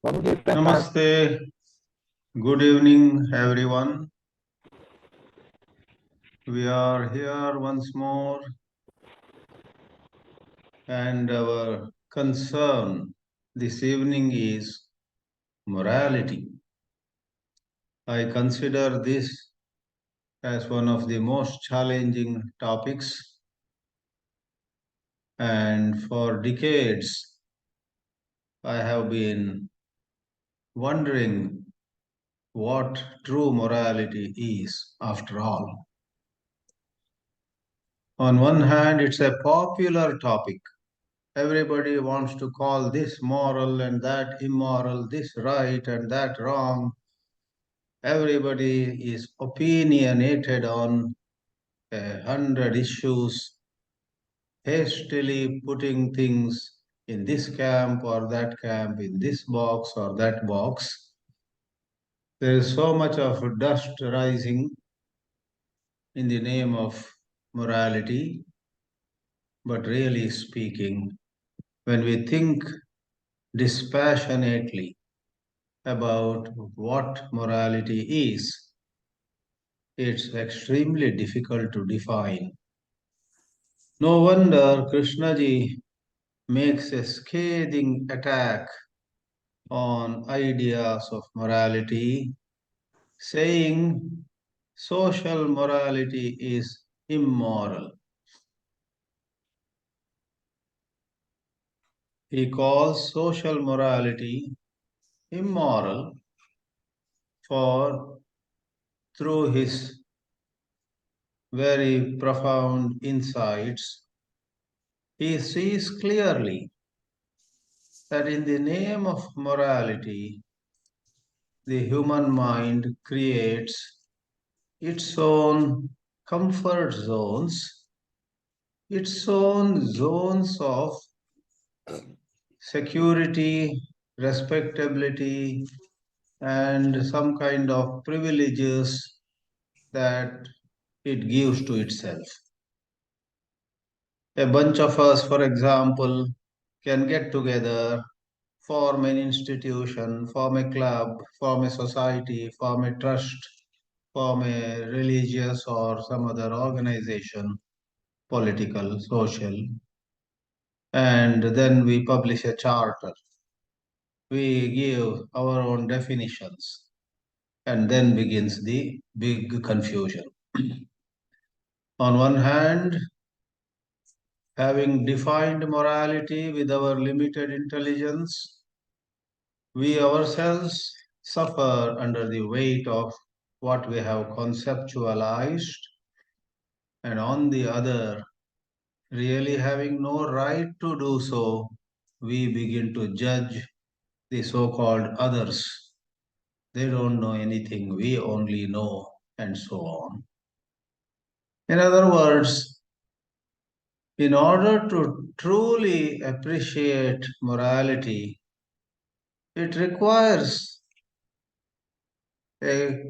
Namaste. Good evening, everyone. We are here once more, and our concern this evening is morality. I consider this as one of the most challenging topics, and for decades I have been wondering what true morality is after all. On one hand, it's a popular topic. Everybody wants to call this moral and that immoral, this right and that wrong. Everybody is opinionated on 100 issues, hastily putting things in this camp or that camp, in this box or that box. There is so much of dust rising in the name of morality, but really speaking, when we think dispassionately about what morality is, it's extremely difficult to define. No wonder Krishnaji makes a scathing attack on ideas of morality, saying social morality is immoral. He calls social morality immoral for through his very profound insights, he sees clearly that in the name of morality, the human mind creates its own comfort zones, its own zones of security, respectability, and some kind of privileges that it gives to itself. A bunch of us, for example, can get together, form an institution, form a club, form a society, form a trust, form a religious or some other organization, political, social, and then we publish a charter. We give our own definitions, and then begins the big confusion. On one hand, having defined morality with our limited intelligence, we ourselves suffer under the weight of what we have conceptualized, and on the other, really having no right to do so, we begin to judge the so called others. They don't know anything, we only know, and so on. In other words, in order to truly appreciate morality, it requires a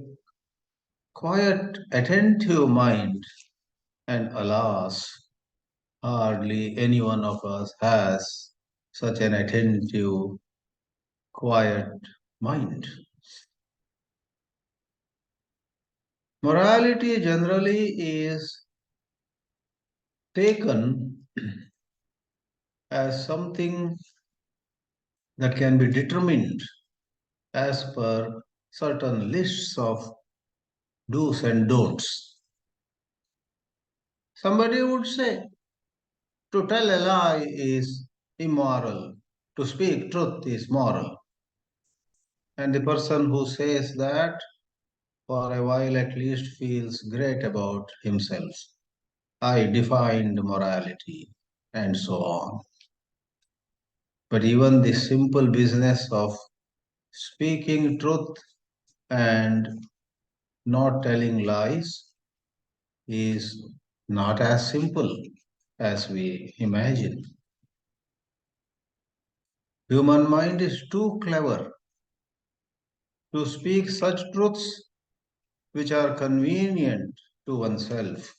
quiet, attentive mind, and alas, hardly any one of us has such an attentive, quiet mind. Morality generally is taken as something that can be determined as per certain lists of do's and don'ts. Somebody would say to tell a lie is immoral, to speak truth is moral. And the person who says that for a while at least feels great about himself. I defined morality and so on. But even the simple business of speaking truth and not telling lies is not as simple as we imagine. Human mind is too clever to speak such truths which are convenient to oneself,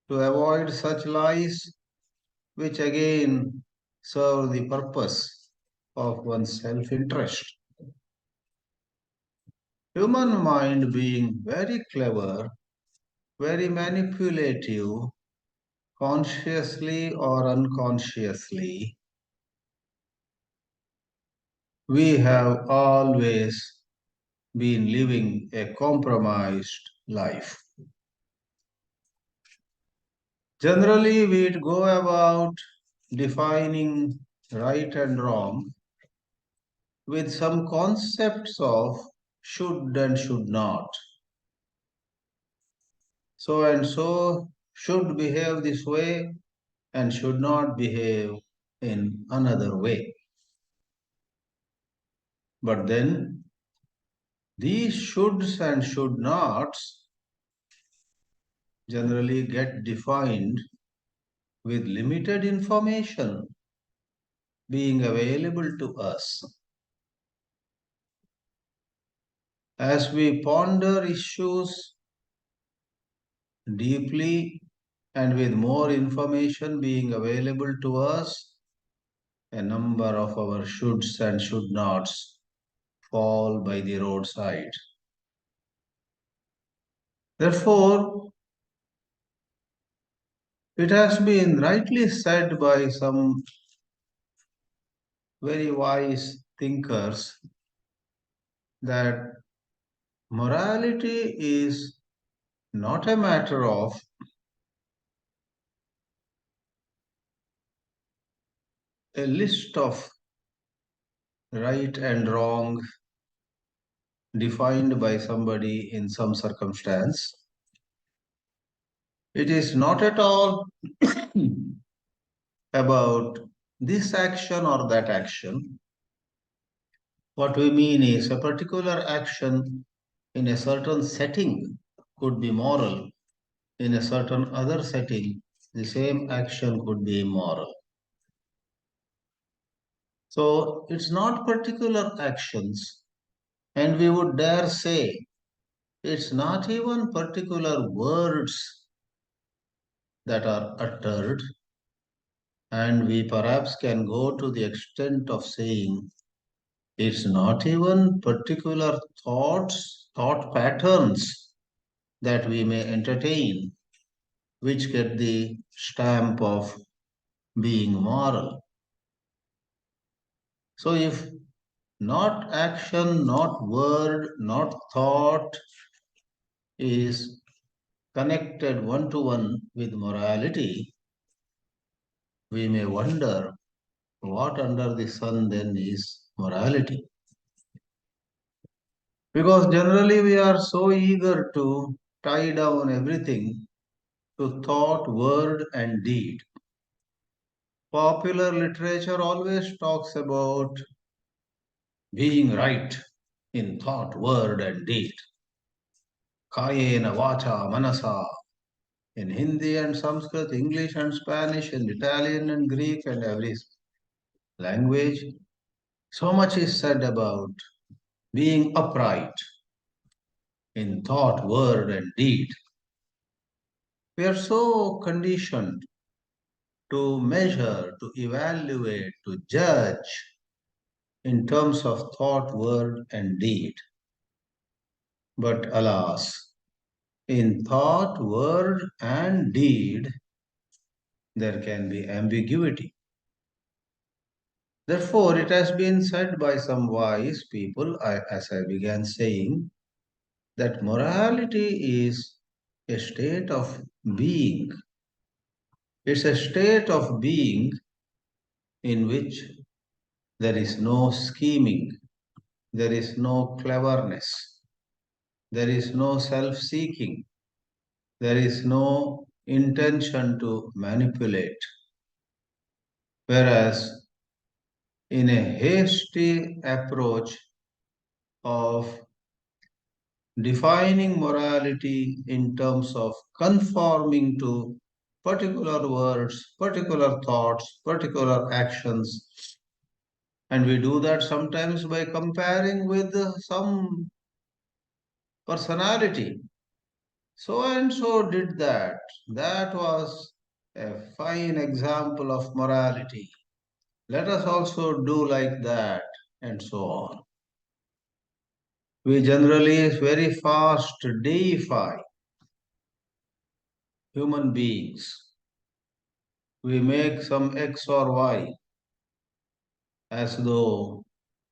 to avoid such lies which again serve the purpose of one's self-interest. Human mind being very clever, very manipulative, consciously or unconsciously, we have always been living a compromised life. Generally, we'd go about defining right and wrong with some concepts of should and should not. So and so should behave this way and should not behave in another way. But then these shoulds and should nots generally get defined with limited information being available to us. As we ponder issues deeply and with more information being available to us, a number of our shoulds and should nots fall by the roadside. Therefore, it has been rightly said by some very wise thinkers that morality is not a matter of a list of right and wrong defined by somebody in some circumstance. It is not at all about this action or that action. What we mean is a particular action in a certain setting could be moral, in a certain other setting, the same action could be immoral. So it's not particular actions, and we would dare say it's not even particular words that are uttered, and we perhaps can go to the extent of saying it's not even particular thoughts, thought patterns that we may entertain, which get the stamp of being moral. So if not action, not word, not thought is connected one to one with morality, we may wonder what under the sun then is morality. Because generally we are so eager to tie down everything to thought, word, and deed. Popular literature always talks about being right in thought, word, and deed. Kayena vacha manasa in Hindi and Sanskrit, English and Spanish, in Italian and Greek and every language. So much is said about being upright in thought, word, and deed. We are so conditioned to measure, to evaluate, to judge in terms of thought, word, and deed. But alas, in thought, word, and deed, there can be ambiguity. Therefore, it has been said by some wise people, as I began saying, that morality is a state of being. It's a state of being in which there is no scheming, there is no cleverness, there is no self seeking, there is no intention to manipulate. Whereas in a hasty approach of defining morality in terms of conforming to particular words, particular thoughts, particular actions, and we do that sometimes by comparing with some personality. So and so did that. That was a fine example of morality. Let us also do like that, and so on. We generally very fast deify human beings. We make some X or Y as though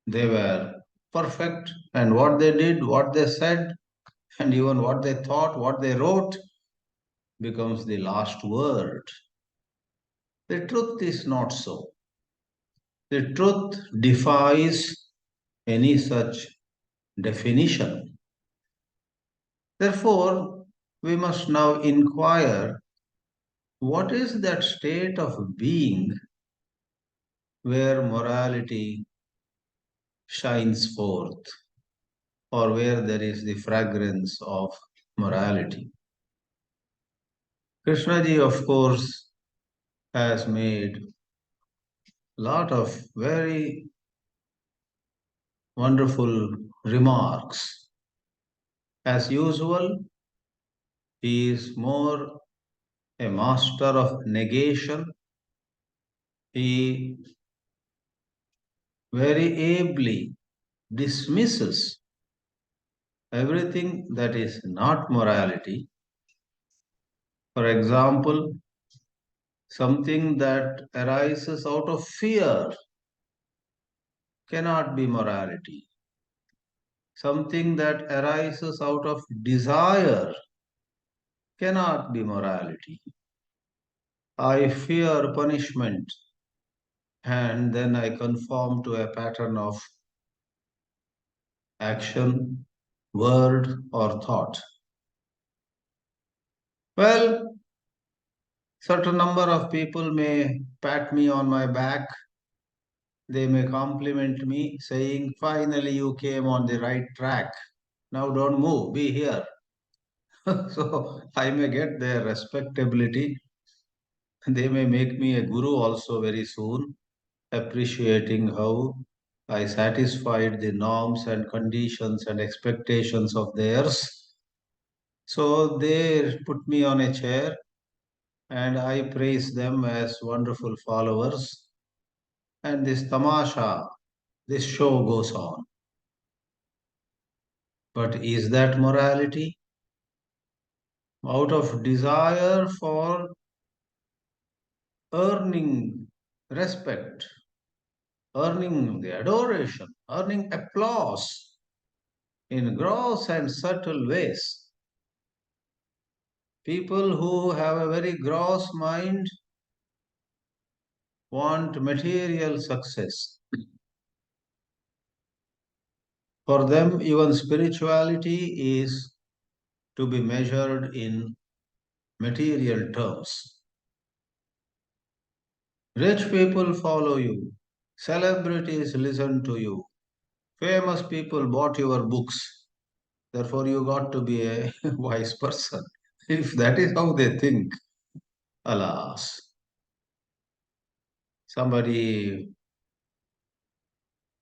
they were perfect, and what they did, what they said, and even what they thought, what they wrote becomes the last word. The truth is not so. The truth defies any such definition. Therefore, we must now inquire what is that state of being where morality shines forth, or where there is the fragrance of morality. Krishnaji, of course, has made a lot of very wonderful remarks. As usual, he is more a master of negation. He very ably dismisses everything that is not morality. For example, something that arises out of fear cannot be morality. Something that arises out of desire cannot be morality. I fear punishment and then I conform to a pattern of action, word, or thought. Well, certain number of people may pat me on my back. They may compliment me, saying, finally, you came on the right track. Now don't move, be here. So I may get their respectability. They may make me a guru also very soon, appreciating how I satisfied the norms and conditions and expectations of theirs. So they put me on a chair and I praise them as wonderful followers. And this tamasha, this show goes on. But is that morality? Out of desire for earning respect, earning the adoration, earning applause in gross and subtle ways. People who have a very gross mind want material success. For them, even spirituality is to be measured in material terms. Rich people follow you, celebrities listen to you, famous people bought your books. Therefore, you got to be a wise person. If that is how they think, alas, somebody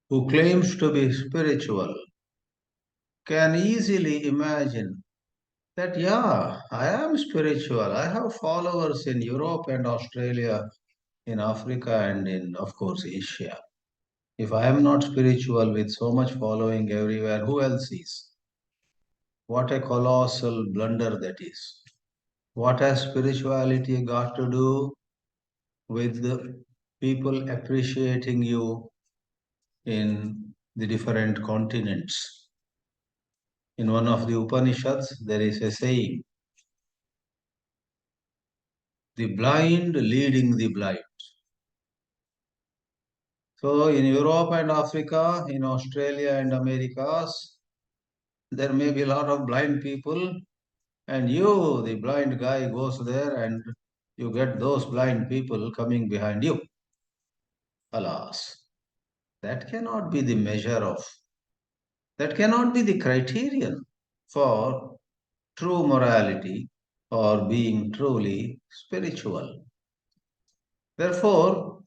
who claims to be spiritual can easily imagine that, yeah, I am spiritual. I have followers in Europe and Australia, in Africa, and in, of course, Asia. If I am not spiritual with so much following everywhere, who else is? What a colossal blunder that is. What has spirituality got to do with the people appreciating you in the different continents? In one of the Upanishads, there is a saying, the blind leading the blind. So in Europe and Africa, in Australia and Americas, there may be a lot of blind people, and you, the blind guy, goes there and you get those blind people coming behind you. Alas, that cannot be the measure of, that cannot be the criterion for true morality or being truly spiritual. Therefore,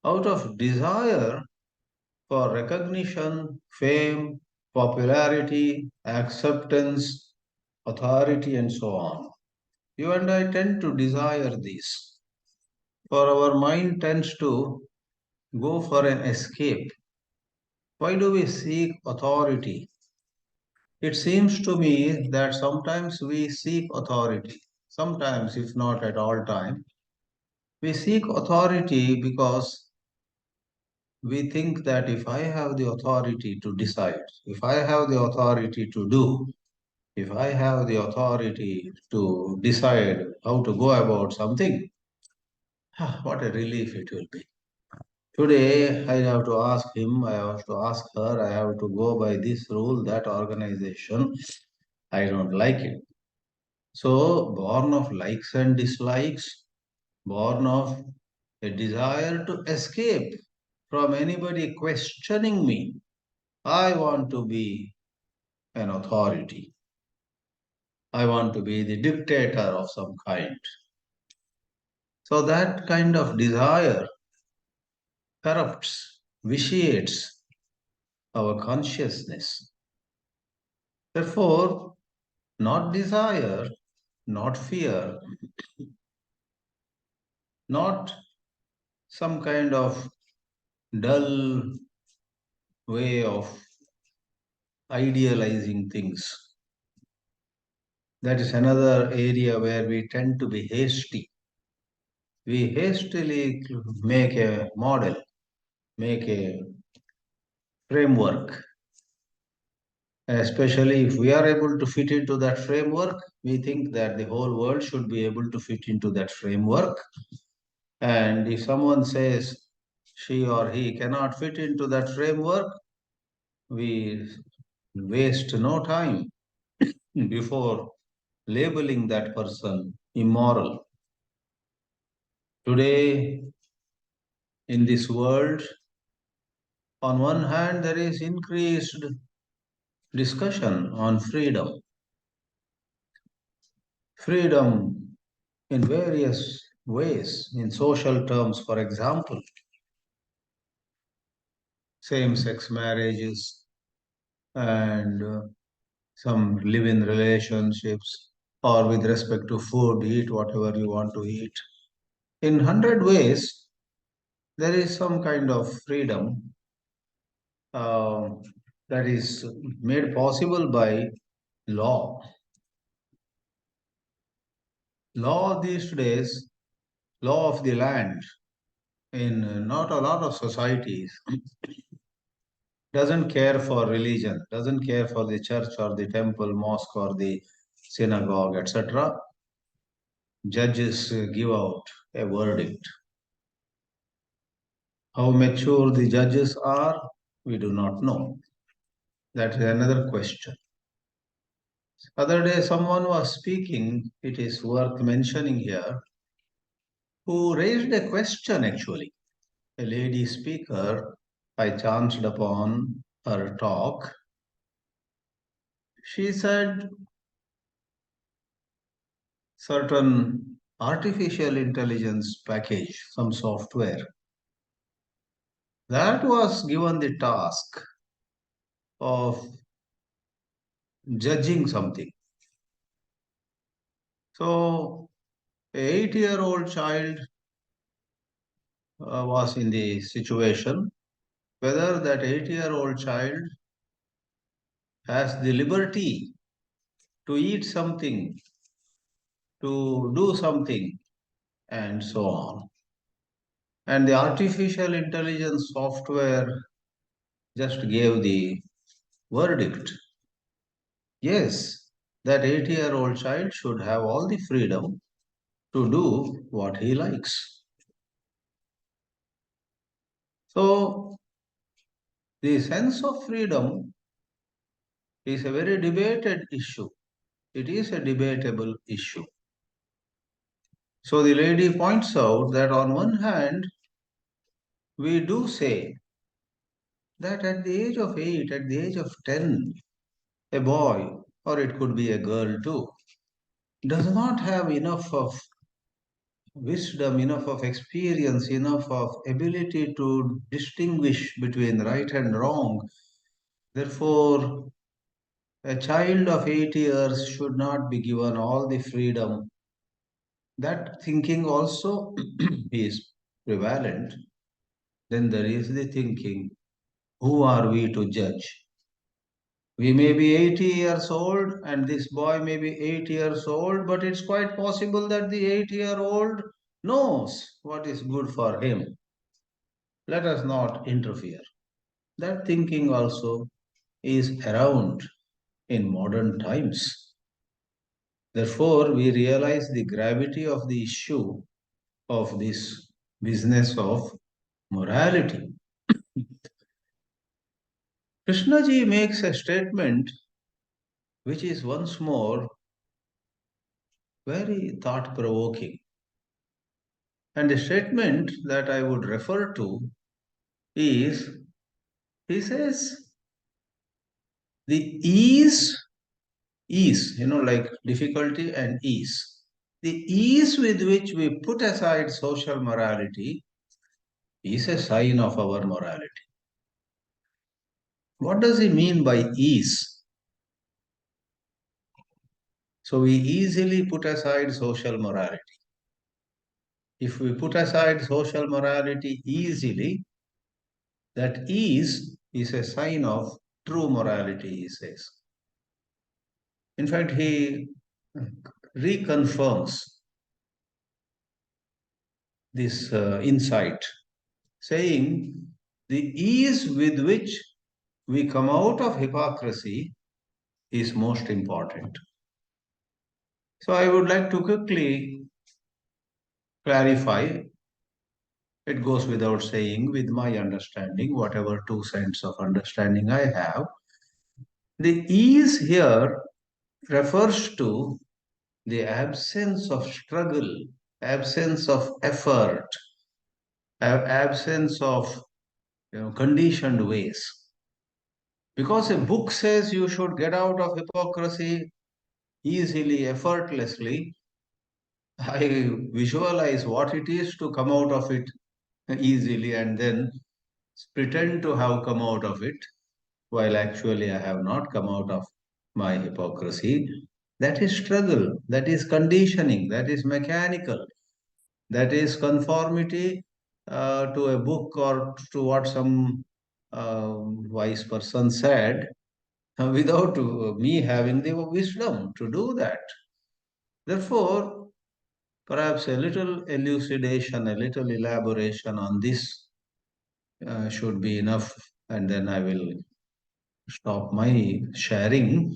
out of desire for recognition, fame, popularity, acceptance, authority, and so on. You and I tend to desire these. For our mind tends to go for an escape. Why do we seek authority? It seems to me that sometimes we seek authority. Sometimes, if not at all time, we seek authority because we think that if I have the authority to decide, if I have the authority to do, if I have the authority to decide how to go about something, what a relief it will be. Today, I have to ask him, I have to ask her, I have to go by this rule, that organization. I don't like it. So, born of likes and dislikes, born of a desire to escape from anybody questioning me, I want to be an authority. I want to be the dictator of some kind. So, that kind of desire corrupts, vitiates our consciousness. Therefore, not desire, not fear, not some kind of dull way of idealizing things. That is another area where we tend to be hasty. We hastily make a model, make a framework. Especially if we are able to fit into that framework, we think that the whole world should be able to fit into that framework. And if someone says she or he cannot fit into that framework, we waste no time before labeling that person immoral. Today, in this world, on one hand, there is increased discussion on freedom. Freedom in various ways, in social terms, for example, same sex marriages and some live in relationships, or with respect to food, eat whatever you want to eat. In 100 ways, there is some kind of freedom uh, that is made possible by law. Law these days, law of the land, in not a lot of societies, doesn't care for religion, doesn't care for the church or the temple, mosque or the synagogue, etc. Judges give out a verdict. How mature the judges are, we do not know. That is another question. Other day, someone was speaking, it is worth mentioning here, who raised a question actually. A lady speaker, I chanced upon her talk. She said certain artificial intelligence package, some software, that was given the task of judging something. So, a 8-year-old child was in the situation whether that 8-year-old child has the liberty to eat something, to do something, and so on. And the artificial intelligence software just gave the verdict. Yes, that 8-year-old child should have all the freedom to do what he likes. So, the sense of freedom is a very debated issue. It is a debatable issue. So, the lady points out that on one hand, we do say that at the age of 8, at the age of 10, a boy, or it could be a girl too, does not have enough of wisdom, enough of experience, enough of ability to distinguish between right and wrong. Therefore, a child of 8 years should not be given all the freedom. That thinking also is prevalent. Then there is the thinking, who are we to judge? We may be 80 years old and this boy may be 8 years old, but it's quite possible that the 8-year-old knows what is good for him. Let us not interfere. That thinking also is around in modern times. Therefore, we realize the gravity of the issue of this business of morality. Krishnaji makes a statement which is once more very thought provoking. And the statement that I would refer to is he says, the ease, like difficulty and ease. The ease with which we put aside social morality is a sign of our morality. What does he mean by ease? So we easily put aside social morality. If we put aside social morality easily, that ease is a sign of true morality, he says. In fact, he reconfirms this insight, saying the ease with which we come out of hypocrisy is most important. So I would like to quickly clarify. It goes without saying, with my understanding, whatever 2 cents of understanding I have, the ease here refers to the absence of struggle, absence of effort, absence of conditioned ways. Because a book says you should get out of hypocrisy easily, effortlessly, I visualize what it is to come out of it easily and then pretend to have come out of it, while actually I have not come out of my hypocrisy. That is struggle, that is conditioning, that is mechanical, that is conformity to a book or to what some wise person said, without me having the wisdom to do that. Therefore, perhaps a little elucidation, a little elaboration on this should be enough, and then I will stop my sharing.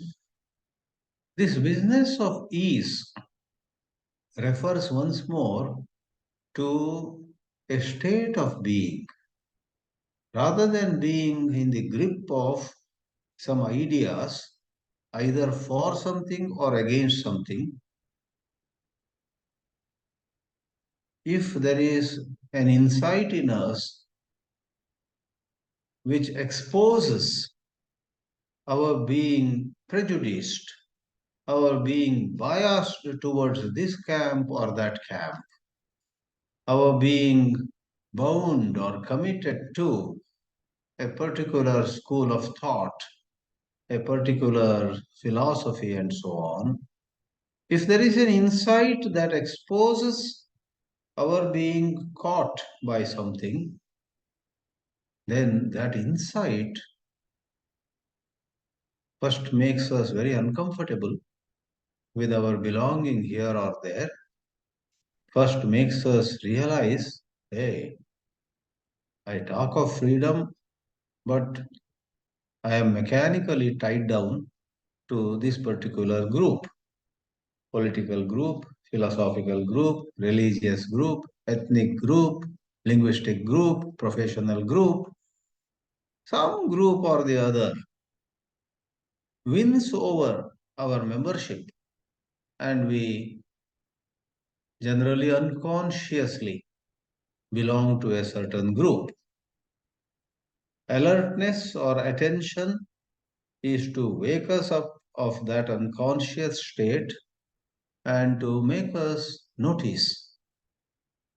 This business of ease refers once more to a state of being. Rather than being in the grip of some ideas, either for something or against something, if there is an insight in us which exposes our being prejudiced, our being biased towards this camp or that camp, our being bound or committed to a particular school of thought, a particular philosophy, and so on, if there is an insight that exposes our being caught by something, then that insight first makes us very uncomfortable with our belonging here or there, first makes us realize, hey, I talk of freedom, but I am mechanically tied down to this particular group, political group, philosophical group, religious group, ethnic group, linguistic group, professional group. Some group or the other wins over our membership, and we generally unconsciously belong to a certain group. Alertness or attention is to wake us up of that unconscious state and to make us notice.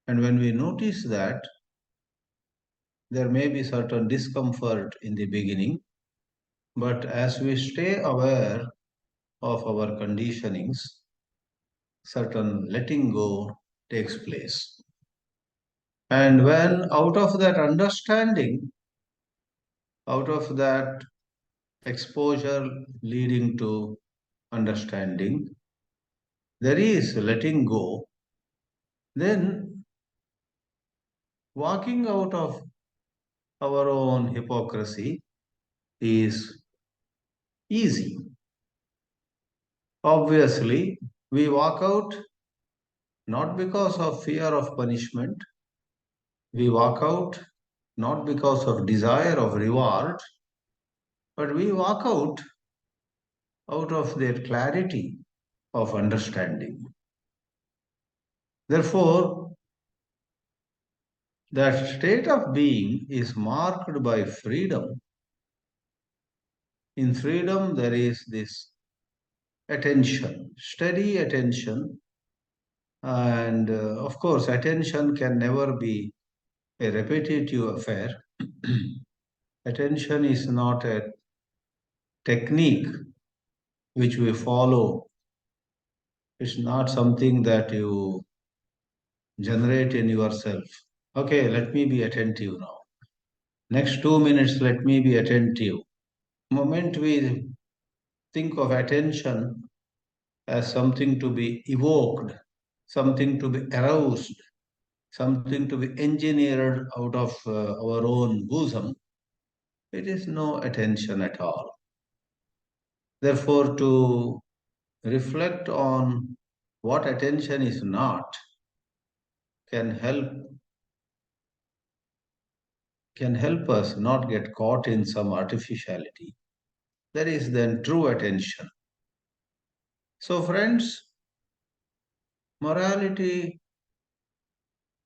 And when we notice that, there may be certain discomfort in the beginning, but as we stay aware of our conditionings, certain letting go takes place. And when out of that understanding, out of that exposure leading to understanding, there is letting go, then walking out of our own hypocrisy is easy. Obviously, we walk out not because of fear of punishment, we walk out not because of desire of reward, but we walk out of their clarity of understanding. Therefore, that state of being is marked by freedom. In freedom, there is this attention, steady attention, and of course, attention can never be a repetitive affair. Attention is not a technique which we follow. It's not something that you generate in yourself. Okay, let me be attentive now. Next 2 minutes, let me be attentive. Moment we think of attention as something to be evoked, something to be aroused, something to be engineered out of our own bosom, it is no attention at all. Therefore, to reflect on what attention is not can help us not get caught in some artificiality. That is then true attention. So, friends, morality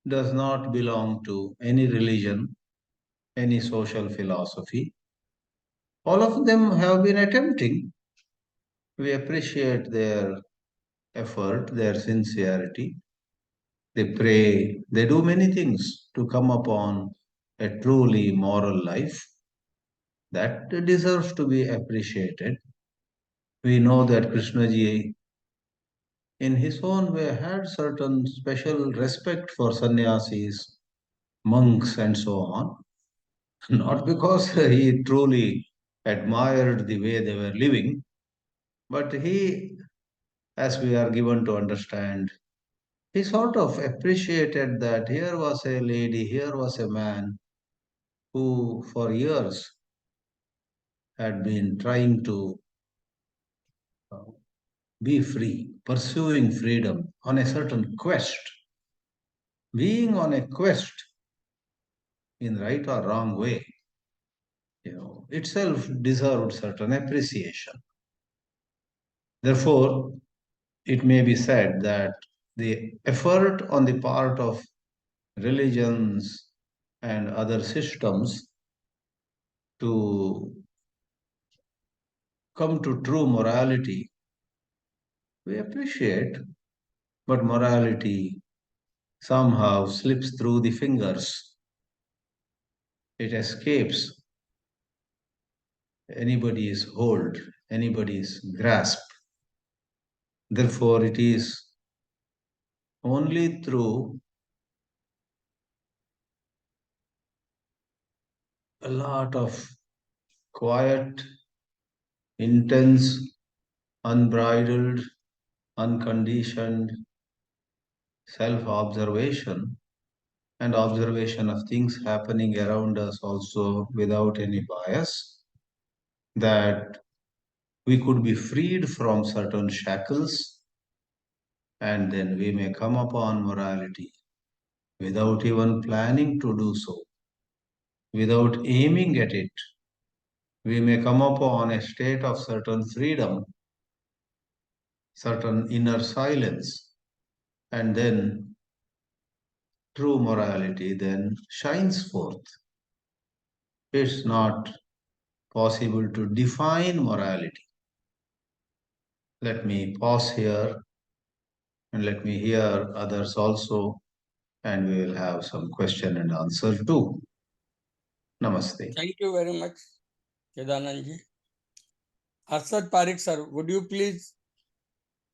does not belong to any religion, any social philosophy. All of them have been attempting. We appreciate their effort, their sincerity. They pray, they do many things to come upon a truly moral life that deserves to be appreciated. We know that Krishnaji, in his own way, had certain special respect for sannyasis, monks, and so on. Not because he truly admired the way they were living, but he, as we are given to understand, he sort of appreciated that here was a lady, here was a man who for years had been trying to uh, be free, pursuing freedom on a certain quest. Being on a quest in right or wrong way, itself deserved certain appreciation. Therefore, it may be said that the effort on the part of religions and other systems to come to true morality, we appreciate, but morality somehow slips through the fingers. It escapes anybody's hold, anybody's grasp. Therefore, it is only through a lot of quiet, intense, unbridled, unconditioned self observation and observation of things happening around us also without any bias that we could be freed from certain shackles, and then we may come upon morality without even planning to do so, without aiming at it. We may come upon a state of certain freedom, certain inner silence, and then true morality then shines forth. It's not possible to define morality. Let me pause here and let me hear others also, and we will have some question and answer too. Namaste. Thank you very much, Chidanandji. Harshad Parekh sir, would you please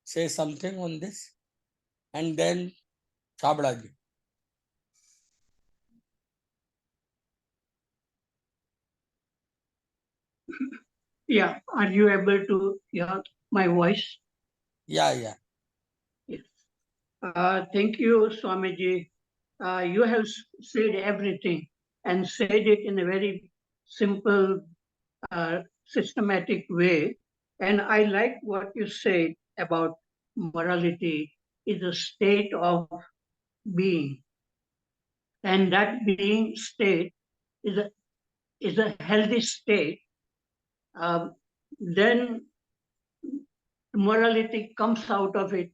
say something on this? And then Chhabra ji. Yeah, are you able to hear my voice? Yeah. Yes. Thank you, Swamiji. You have said everything and said it in a very simple, systematic way. And I like what you said about morality is a state of being. And that being state is a healthy state. Um, then morality comes out of it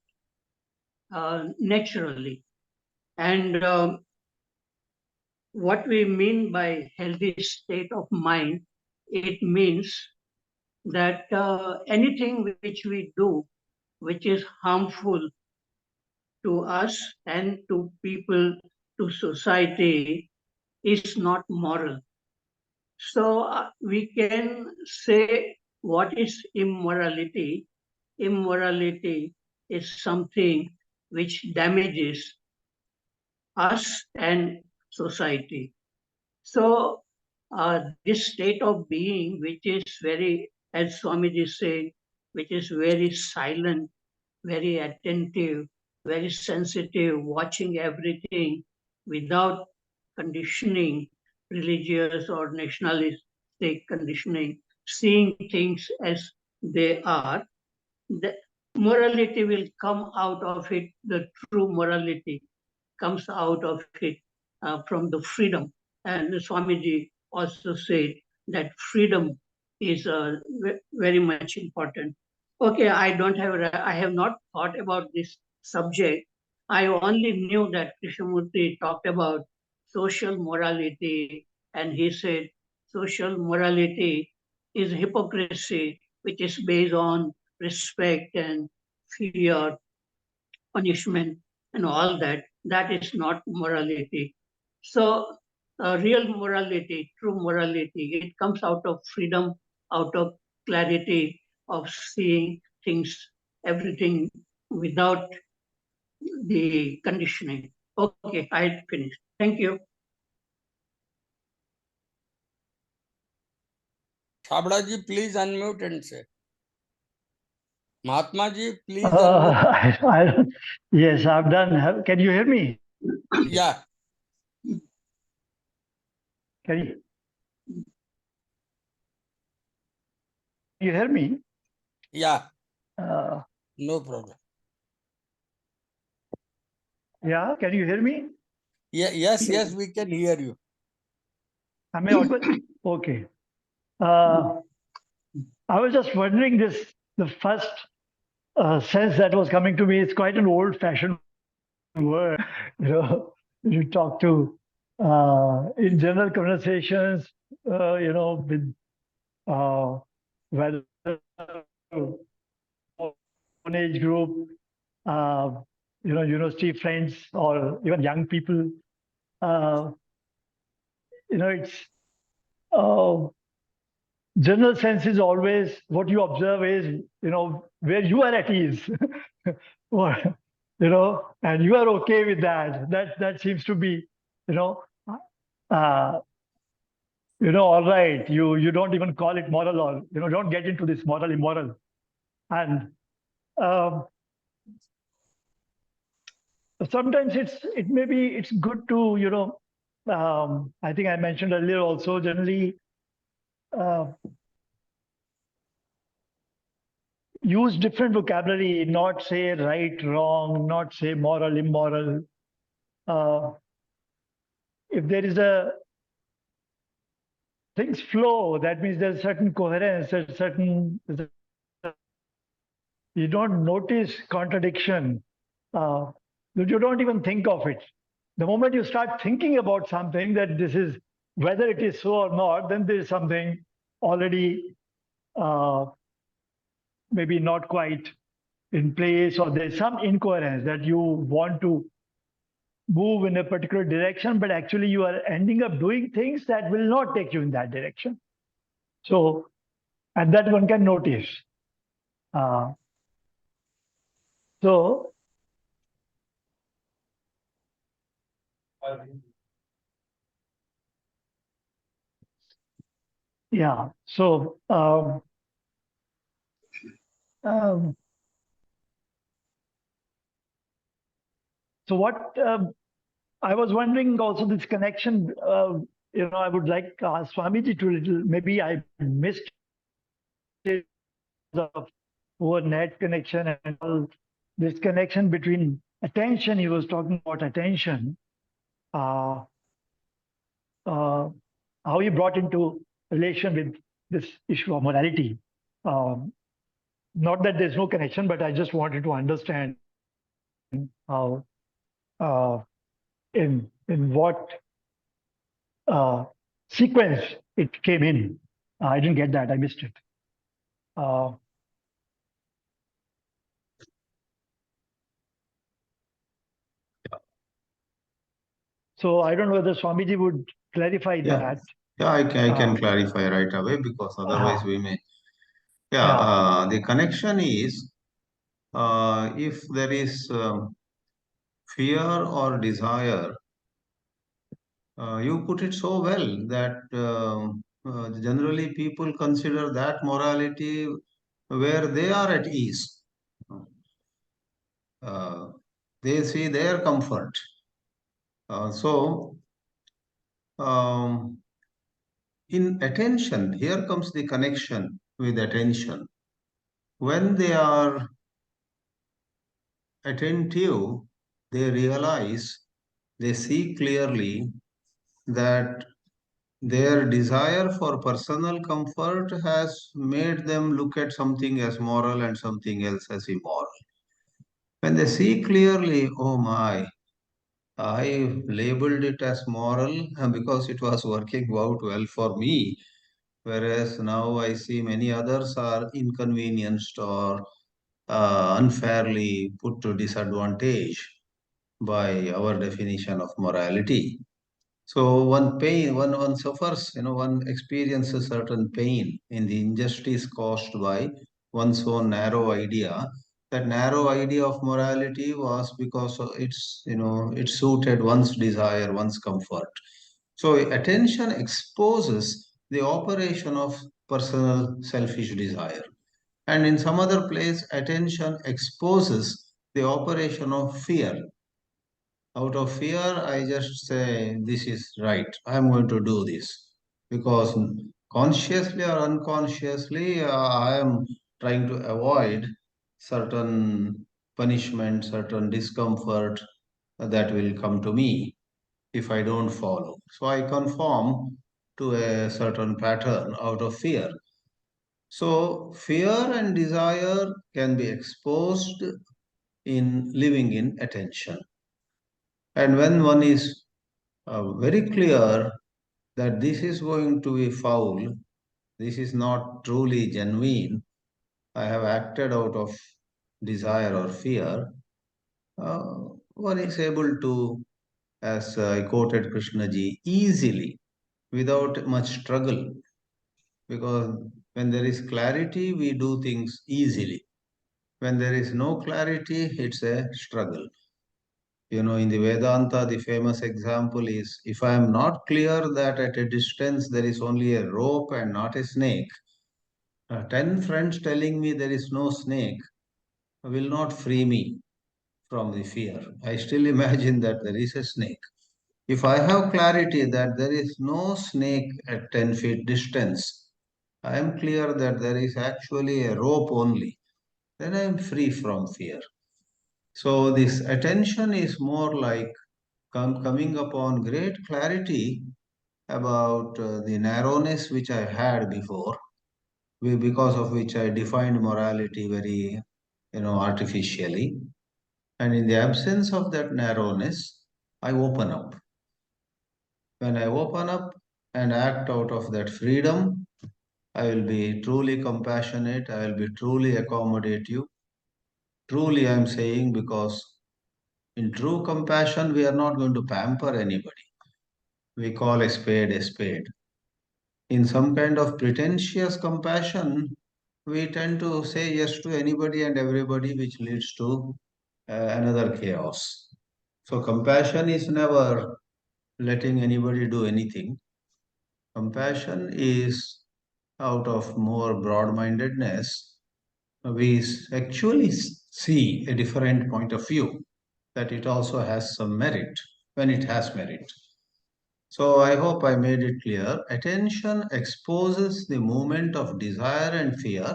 naturally. And what we mean by healthy state of mind, it means that anything which we do which is harmful to us and to people, to society, is not moral. So we can say what is immorality. Immorality is something which damages us and society. So this state of being, which is very, as Swamiji is saying, which is very silent, very attentive, very sensitive, watching everything without conditioning, religious or nationalistic conditioning, seeing things as they are, the morality will come out of it, the true morality comes out of it from the freedom. And Swamiji also said that freedom is very much important. Okay, I have not thought about this subject. I only knew that Krishnamurti talked about social morality, and he said social morality is hypocrisy, which is based on respect and fear, punishment, and all that. That is not morality. So, real morality, true morality, it comes out of freedom, out of clarity of seeing things, everything without the conditioning. Okay, I finished. Thank you. Chhabra ji, please unmute and say. Mahatma ji, please unmute. I don't, yes, I've done. Can you hear me? Yeah. Can you hear me? Yeah. Uh, No problem. yeah, can you hear me? Yeah, yes, we can hear you. Am I audible? Okay. I was just wondering the first sense that was coming to me is quite an old-fashioned word. You talk to in general conversations, with whether one age group, uh, university friends, or even young people. Uh, it's uh, general sense is always what you observe is where you are at ease, or and you are okay with that. That seems to be you know uh, all right. You don't even call it moral, or don't get into this moral immoral. And um, sometimes it maybe it's good to I think I mentioned earlier also, generally uh, use different vocabulary, not say right wrong, not say moral immoral. uh, if there is a things flow, that means there's certain coherence, you don't notice contradiction, uh, you don't even think of it. The moment you start thinking about something, that this is whether it is so or not, then there is something already uh, maybe not quite in place, or there's some incoherence that you want to move in a particular direction, but actually you are ending up doing things that will not take you in that direction. So, and that one can notice. Uh, so, Yeah. So, um, so what I was wondering also this connection. I would like Swamiji to little. Maybe I missed it of poor net connection and all this connection between attention. He was talking about attention. Uh, uh, how he brought into relation with this issue of morality. Um, Not that there's no connection, but I just wanted to understand how, in what uh, sequence it came in. I didn't get that. I missed it. Uh, so I don't know whether Swamiji would clarify Yeah, that. yeah, I can Uh, clarify right away because otherwise uh, we may. Yeah, yeah, the connection is if there is fear or desire, you put it so well that generally people consider that morality where they are at ease. Uh, they see their comfort. So, in attention, here comes the connection with attention. When they are attentive, they realize, they see clearly that their desire for personal comfort has made them look at something as moral and something else as immoral. When they see clearly, oh my, I labeled it as moral because it was working out well for me, whereas now I see many others are inconvenienced or unfairly put to disadvantage by our definition of morality. So one suffers, one experiences certain pain in the injustice caused by one's own narrow idea. That narrow idea of morality was because it suited one's desire, one's comfort. So attention exposes the operation of personal selfish desire. And in some other place, attention exposes the operation of fear. Out of fear, I just say, this is right. I'm going to do this. Because consciously or unconsciously, I am trying to avoid certain punishment, certain discomfort that will come to me if I don't follow. So I conform to a certain pattern out of fear. So fear and desire can be exposed in living in attention. And when one is very clear that this is going to be foul, this is not truly genuine, I have acted out of desire or fear, uh, one is able to, as I quoted Krishnaji, easily, without much struggle, because when there is clarity, we do things easily. When there is no clarity, it's a struggle. In the Vedanta, the famous example is if I am not clear that at a distance there is only a rope and not a snake, 10 friends telling me there is no snake will not free me from the fear. I still imagine that there is a snake. If I have clarity that there is no snake at 10 feet distance, I am clear that there is actually a rope only, then I am free from fear. So, this attention is more like coming upon great clarity about the narrowness which I had before, because of which I defined morality very, artificially. And in the absence of that narrowness, I open up. When I open up and act out of that freedom, I will be truly compassionate. I will be truly accommodative. Truly, I am saying because in true compassion, we are not going to pamper anybody. We call a spade a spade. In some kind of pretentious compassion, we tend to say yes to anybody and everybody, which leads to another chaos. So, compassion is never letting anybody do anything. Compassion is out of more broad-mindedness, we actually see a different point of view, that it also has some merit when it has merit. So I hope I made it clear. Attention exposes the movement of desire and fear,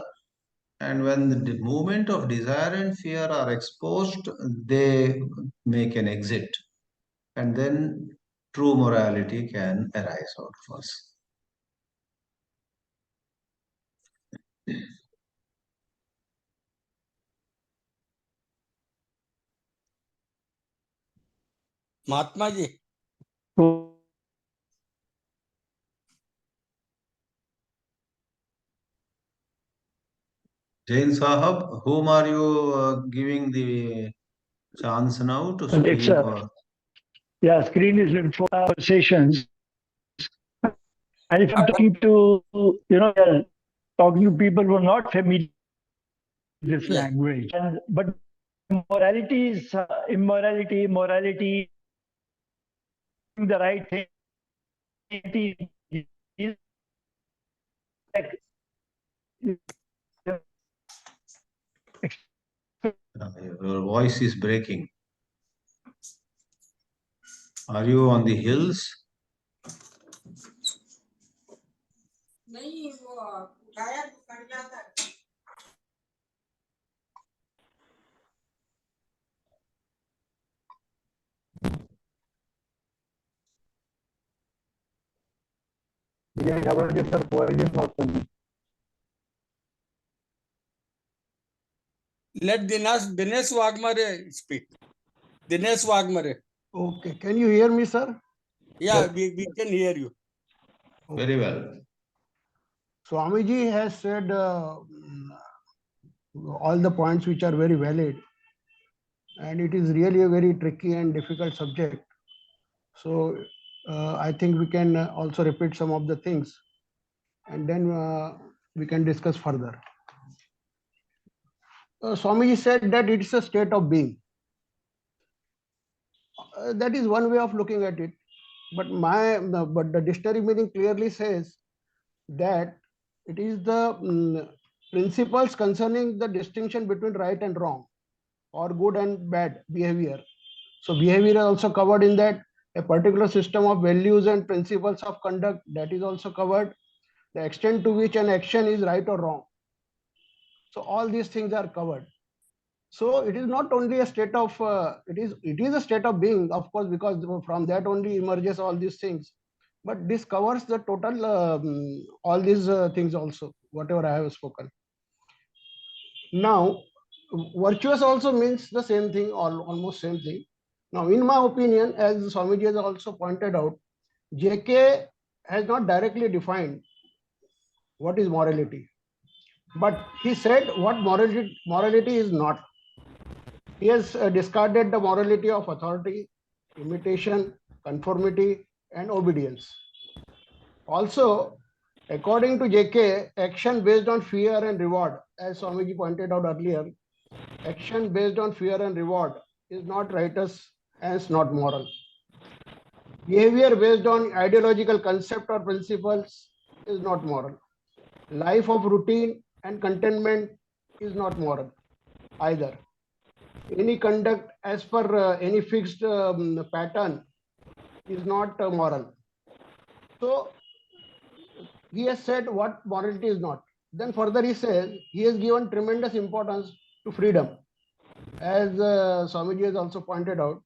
and when the movement of desire and fear are exposed, they make an exit, and then true morality can arise out of us. Mahatma ji, So, Jain Sahab, whom are you giving the chance now to it's speak? Or yeah, screen is limited for conversations. And if I'm talking to, talking to people who are not familiar with this yeah, language, but morality is immorality, morality, the right thing is like, your voice is breaking. Are you on the hills? Vijay Chhabra ji, sir, voice is not coming. let Dinesh Waghmare speak. Dinesh Waghmare. Okay, can you hear me, sir? Yeah, we can hear you. Very well. Swamiji has said all the points which are very valid, and it is really a very tricky and difficult subject. So I think we can also repeat some of the things, and then we can discuss further. Swamiji said that it's a state of being. That is one way of looking at it, but the dictionary meaning clearly says that it is the principles concerning the distinction between right and wrong or good and bad behavior. So behavior is also covered in that. A particular system of values and principles of conduct, that is also covered. The extent to which an action is right or wrong. So all these things are covered. So it is not only a state of it is a state of being, of course, because from that only emerges all these things. But this covers the total all these things also, whatever I have spoken. Now, virtuous also means the same thing, almost same thing. Now, in my opinion, as Swamiji has also pointed out, JK has not directly defined what is morality, but he said what morality is not. He has discarded the morality of authority, imitation, conformity, and obedience. Also, according to JK, action based on fear and reward, as Swamiji pointed out earlier, action based on fear and reward is not righteous, hence not moral. Behavior based on ideological concept or principles is not moral. Life of routine and contentment is not moral either. Any conduct as per any fixed pattern is not moral. So he has said what morality is not. Then further he says he has given tremendous importance to freedom, as Swamiji has also pointed out,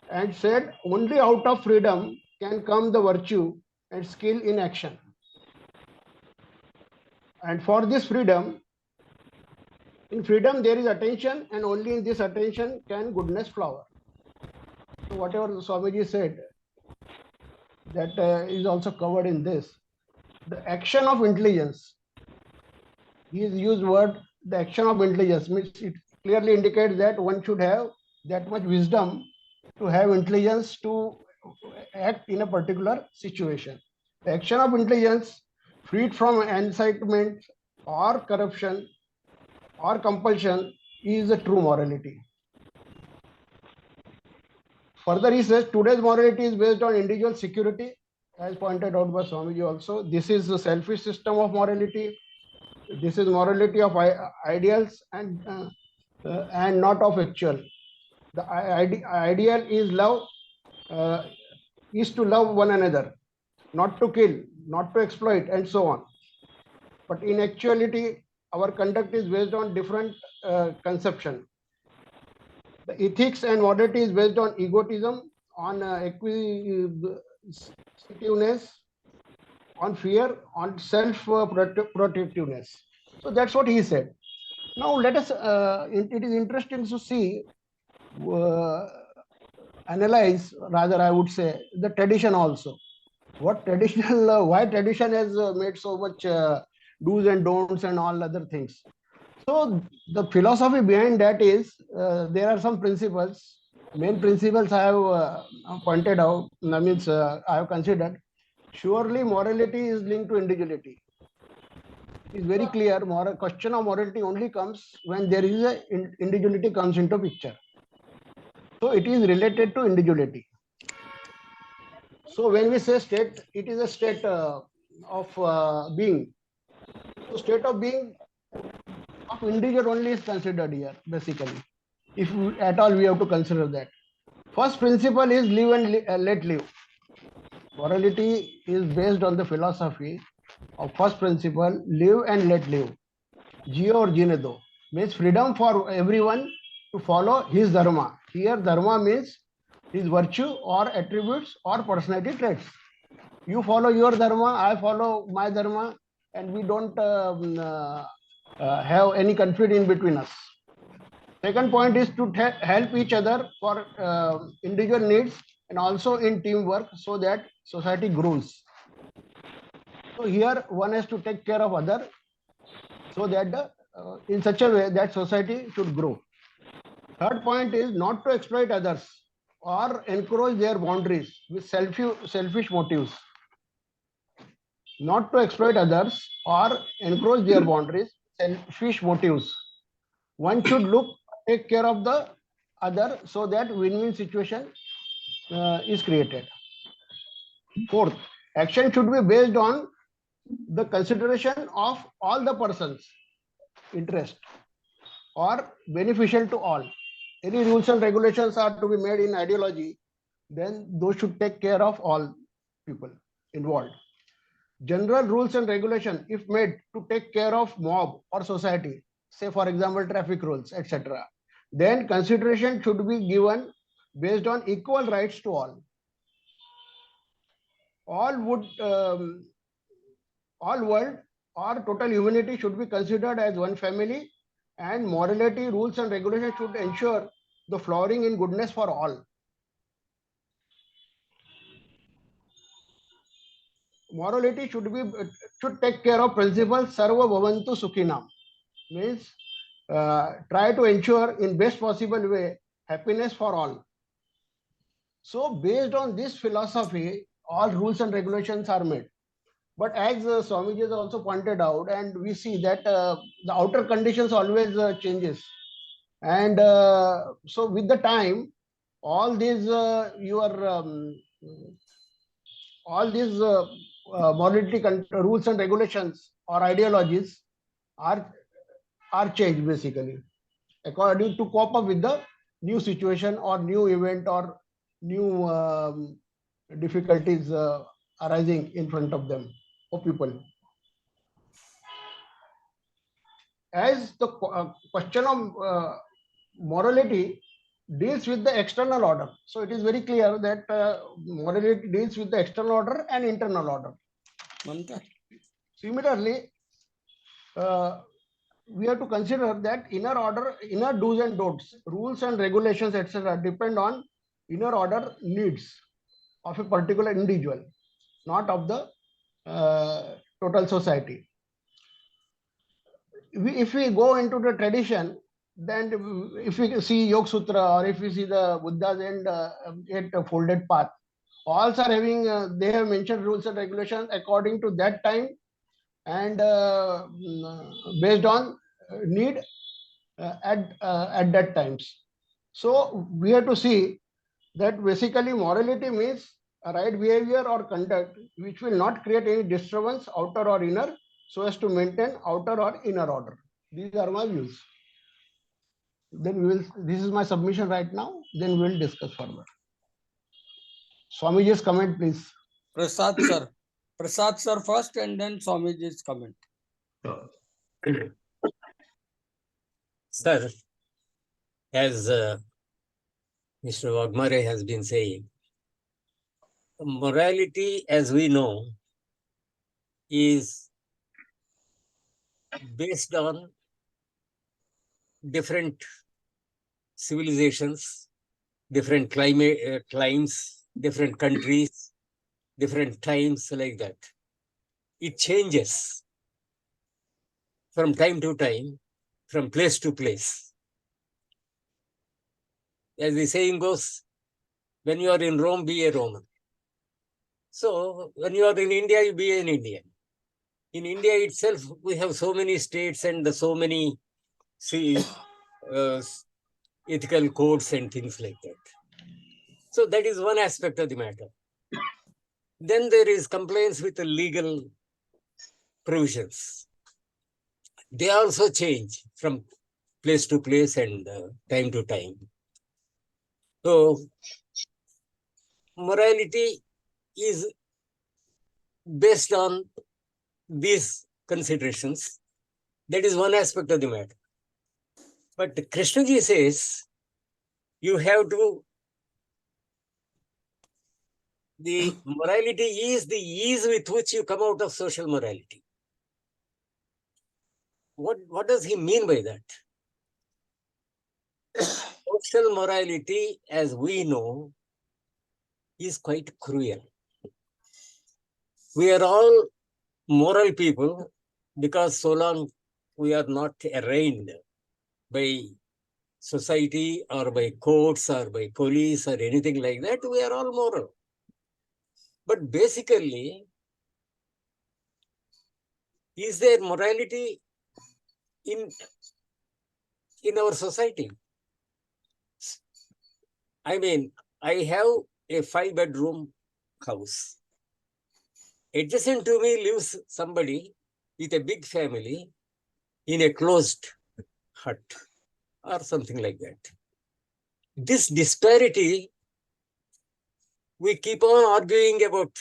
and said only out of freedom can come the virtue and skill in action. And for this freedom, in freedom there is attention, and only in this attention can goodness flower. So whatever Swamiji said, that is also covered in this. The action of intelligence, he has used word the action of intelligence, means it clearly indicates that one should have that much wisdom to have intelligence to act in a particular situation. The action of intelligence freed from incitement or corruption or compulsion is a true morality. Further, he says today's morality is based on individual security as pointed out by Swamiji also, this is the selfish system of morality. This is morality of ideals and not of actual. The ideal is love, is to love one another, not to kill, not to exploit, and so on. But in actuality, our conduct is based on different conception. The ethics and morality is based on egotism, on acquisitiveness, on fear, on self-protectiveness. So that's what he said. Now let us, it is interesting to see, analyze, rather I would say, the tradition also. What traditional, why tradition has made so much do's and don'ts and all other things. So the philosophy behind that is, there are some principles, main principles I have pointed out, I means I have considered. Surely morality is linked to individuality. It's very clear, question of morality only comes when there is a individuality comes into picture. So it is related to individuality. So when we say state, it is a state of being. So state of being of individual only is considered here, basically. If at all we have to consider that. First principle is live and let live. Morality is based on the philosophy of first principle, live and let live. Jio or jine do means freedom for everyone to follow his dharma. Here dharma means his virtue or attributes or personality traits. You follow your dharma, I follow my dharma, and we don't have any conflict in between us. Second point is to help each other for individual needs and also in teamwork so that society grows. So here one has to take care of other so that in such a way that society should grow. Third point is not to exploit others or encroach their boundaries with selfish motives. Not to exploit others or encroach their boundaries, selfish motives. One should take care of the other so that win-win situation is created. Fourth, action should be based on the consideration of all the persons' interest or beneficial to all. Any rules and regulations are to be made in ideology, then those should take care of all people involved. General rules and regulation, if made to take care of mob or society, say for example traffic rules, etc., then consideration should be given based on equal rights to all. All world or total humanity should be considered as one family, and morality, rules and regulations should ensure the flowering in goodness for all. Morality should take care of principle sarva bhavantu sukhinam, means try to ensure in best possible way happiness for all. So based on this philosophy, all rules and regulations are made. But as Swamiji has also pointed out, and we see that the outer conditions always changes, and so with the time, all these morality rules and regulations or ideologies are changed basically according to cope up with the new situation or new event or new difficulties arising in front of them or people. As the question of morality deals with the external order, so it is very clear that morality deals with the external order and internal order. Similarly, we have to consider that inner order, inner do's and don'ts, rules and regulations, etc., depend on inner order needs of a particular individual, not of the total society. If we go into the tradition, then if we see Yoga Sutra or if we see the Buddha's eight folded path, all are having, they have mentioned rules and regulations according to that time and based on need at that times. So we have to see that basically morality means a right behavior or conduct which will not create any disturbance, outer or inner, so as to maintain outer or inner order. These are my views. Then we will, this is my submission right now, then we will discuss further. Swamiji's comment, please. Prasad sir. Prasad sir first and then Swamiji's comment. Sure. Sir, as Mr. Waghmare has been saying, morality, as we know, is based on different civilizations, different climes, different countries, different times, like that. It changes from time to time, from place to place. As the saying goes, when you are in Rome, be a Roman. So when you are in India, you be an Indian. In India itself, we have so many states and so many ethical codes and things like that. So that is one aspect of the matter. Then there is compliance with the legal provisions. They also change from place to place and time to time. So morality is based on these considerations. That is one aspect of the matter. But Krishnaji says you have to, the morality is the ease with which you come out of social morality. What does he mean by that? Social morality, as we know, is quite cruel. We are all moral people because so long we are not arraigned by society or by courts or by police or anything like that, we are all moral. But basically, is there morality in our society? I mean, I have a 5-bedroom house. Adjacent to me lives somebody with a big family in a closed hut or something like that. This disparity, we keep on arguing about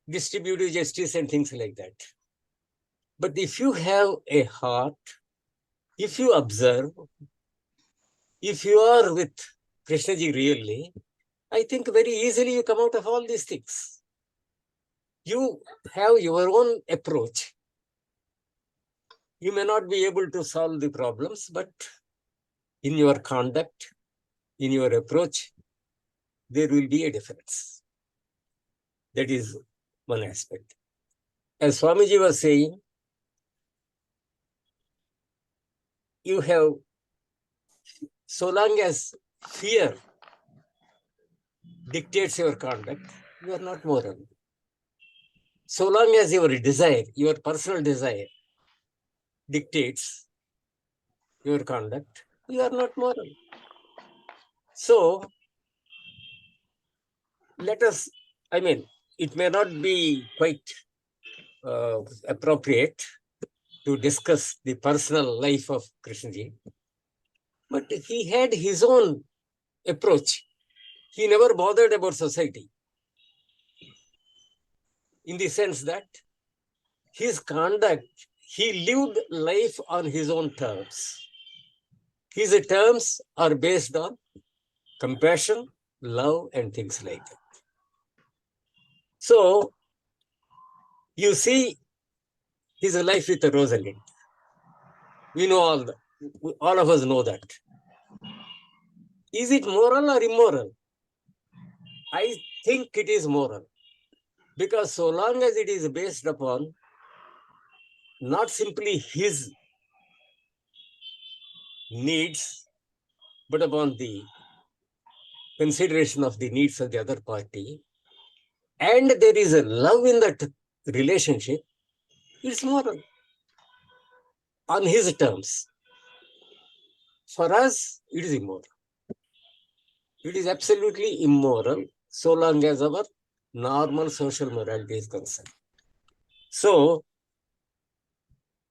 distributive justice and things like that. But if you have a heart, if you observe, if you are with Krishnaji really, I think very easily you come out of all these things. You have your own approach. You may not be able to solve the problems, but in your conduct, in your approach, there will be a difference. That is one aspect. As Swamiji was saying, you have, so long as fear dictates your conduct, you are not moral. So long as your desire, your personal desire dictates your conduct, you are not moral. So, let us, I mean, it may not be quite appropriate to discuss the personal life of Krishnaji, but he had his own approach. He never bothered about society, in the sense that his conduct, he lived life on his own terms. His terms are based on compassion, love, and things like that. So, you see his life with Rosalind. We know all of us know that. Is it moral or immoral? I think it is moral. Because so long as it is based upon not simply his needs, but upon the consideration of the needs of the other party, and there is a love in that relationship, it's moral on his terms. For us, it is immoral. It is absolutely immoral so long as our normal social morality is concerned. So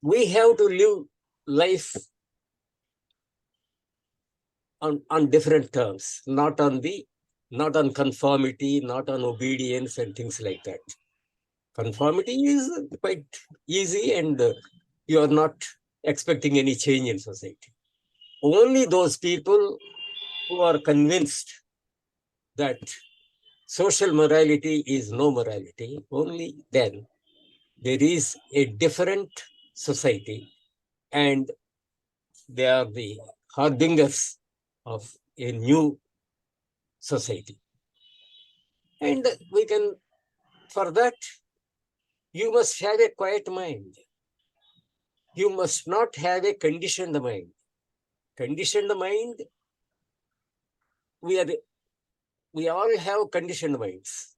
we have to live life on different terms, not on conformity, not on obedience and things like that. Conformity is quite easy and you are not expecting any change in society. Only those people who are convinced that social morality is no morality, only then there is a different society and they are the harbingers of a new society. And we can, for that, you must have a quiet mind. You must not have a conditioned mind. Conditioned mind, we all have conditioned minds.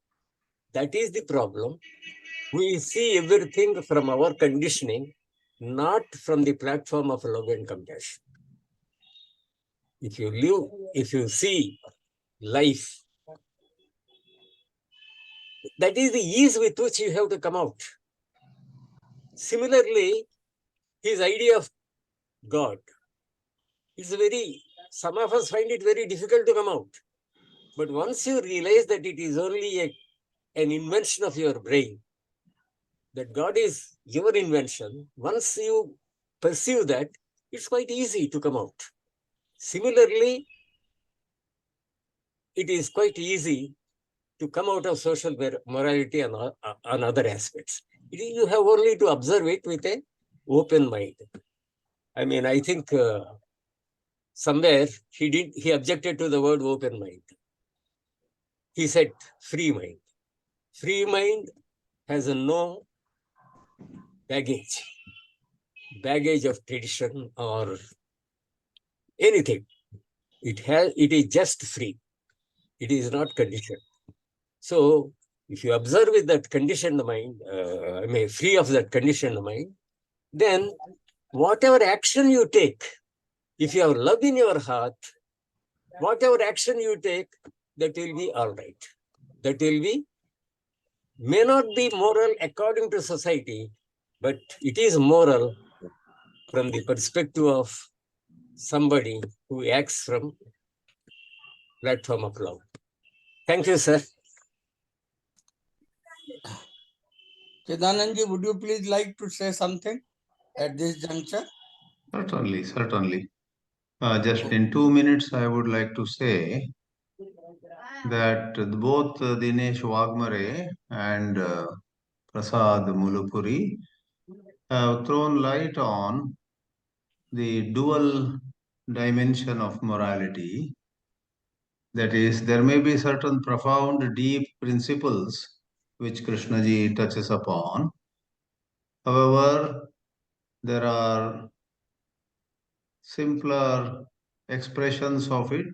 That is the problem. We see everything from our conditioning, not from the platform of love and compassion. If you see life, that is the ease with which you have to come out. Similarly, his idea of God is some of us find it very difficult to come out. But once you realize that it is only an invention of your brain, that God is your invention, once you perceive that, it's quite easy to come out. Similarly, it is quite easy to come out of social morality on other aspects. You have only to observe it with an open mind. I mean, I think somewhere he objected to the word open mind. He said free mind. Free mind has no baggage of tradition or anything. It is just free. It is not conditioned. So if you observe with that conditioned mind, free of that conditioned mind, then whatever action you take, if you have love in your heart, whatever action you take, that will be all right. That may not be moral according to society, but it is moral from the perspective of somebody who acts from platform of love. Thank you, sir. Chidanandji, would you please like to say something at this juncture? Certainly. Just in 2 minutes, I would like to say that both Dinesh Waghmare and Prasad Mulupuri have thrown light on the dual dimension of morality. That is, there may be certain profound, deep principles which Krishnaji touches upon. However, there are simpler expressions of it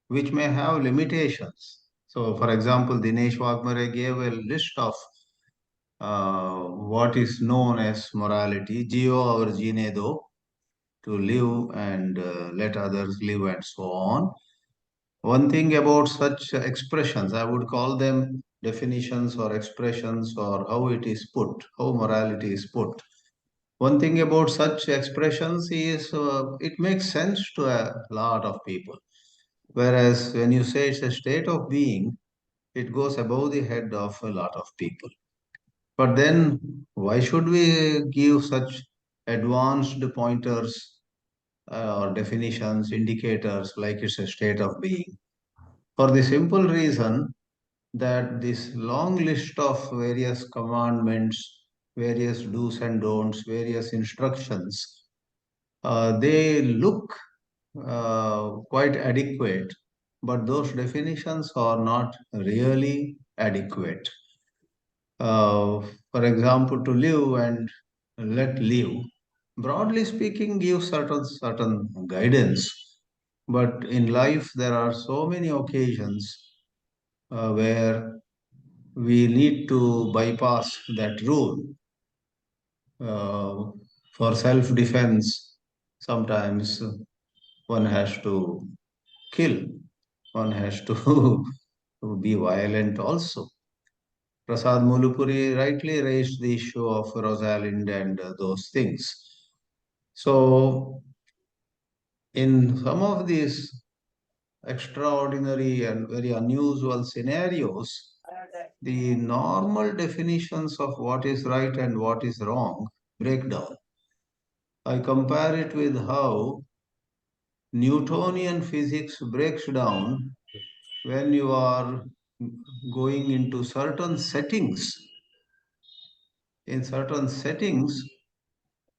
which may have limitations. So, for example, Dinesh Waghmare gave a list of what is known as morality, Gio or Gine Do, to live and let others live and so on. One thing about such expressions, I would call them definitions or expressions or how it is put, how morality is put. One thing about such expressions is it makes sense to a lot of people. Whereas when you say it's a state of being, it goes above the head of a lot of people. But then, why should we give such advanced pointers or definitions, indicators like it's a state of being? For the simple reason that this long list of various commandments, various do's and don'ts, various instructions, they look quite adequate, but those definitions are not really adequate. For example, to live and let live, broadly speaking, gives certain guidance. But in life, there are so many occasions where we need to bypass that rule. For self-defense, sometimes one has to kill, one has to be violent also. Prasad Mulupuri rightly raised the issue of Rosalind and those things. So, in some of these extraordinary and very unusual scenarios, the normal definitions of what is right and what is wrong break down. I compare it with how Newtonian physics breaks down when you are going into certain settings. In certain settings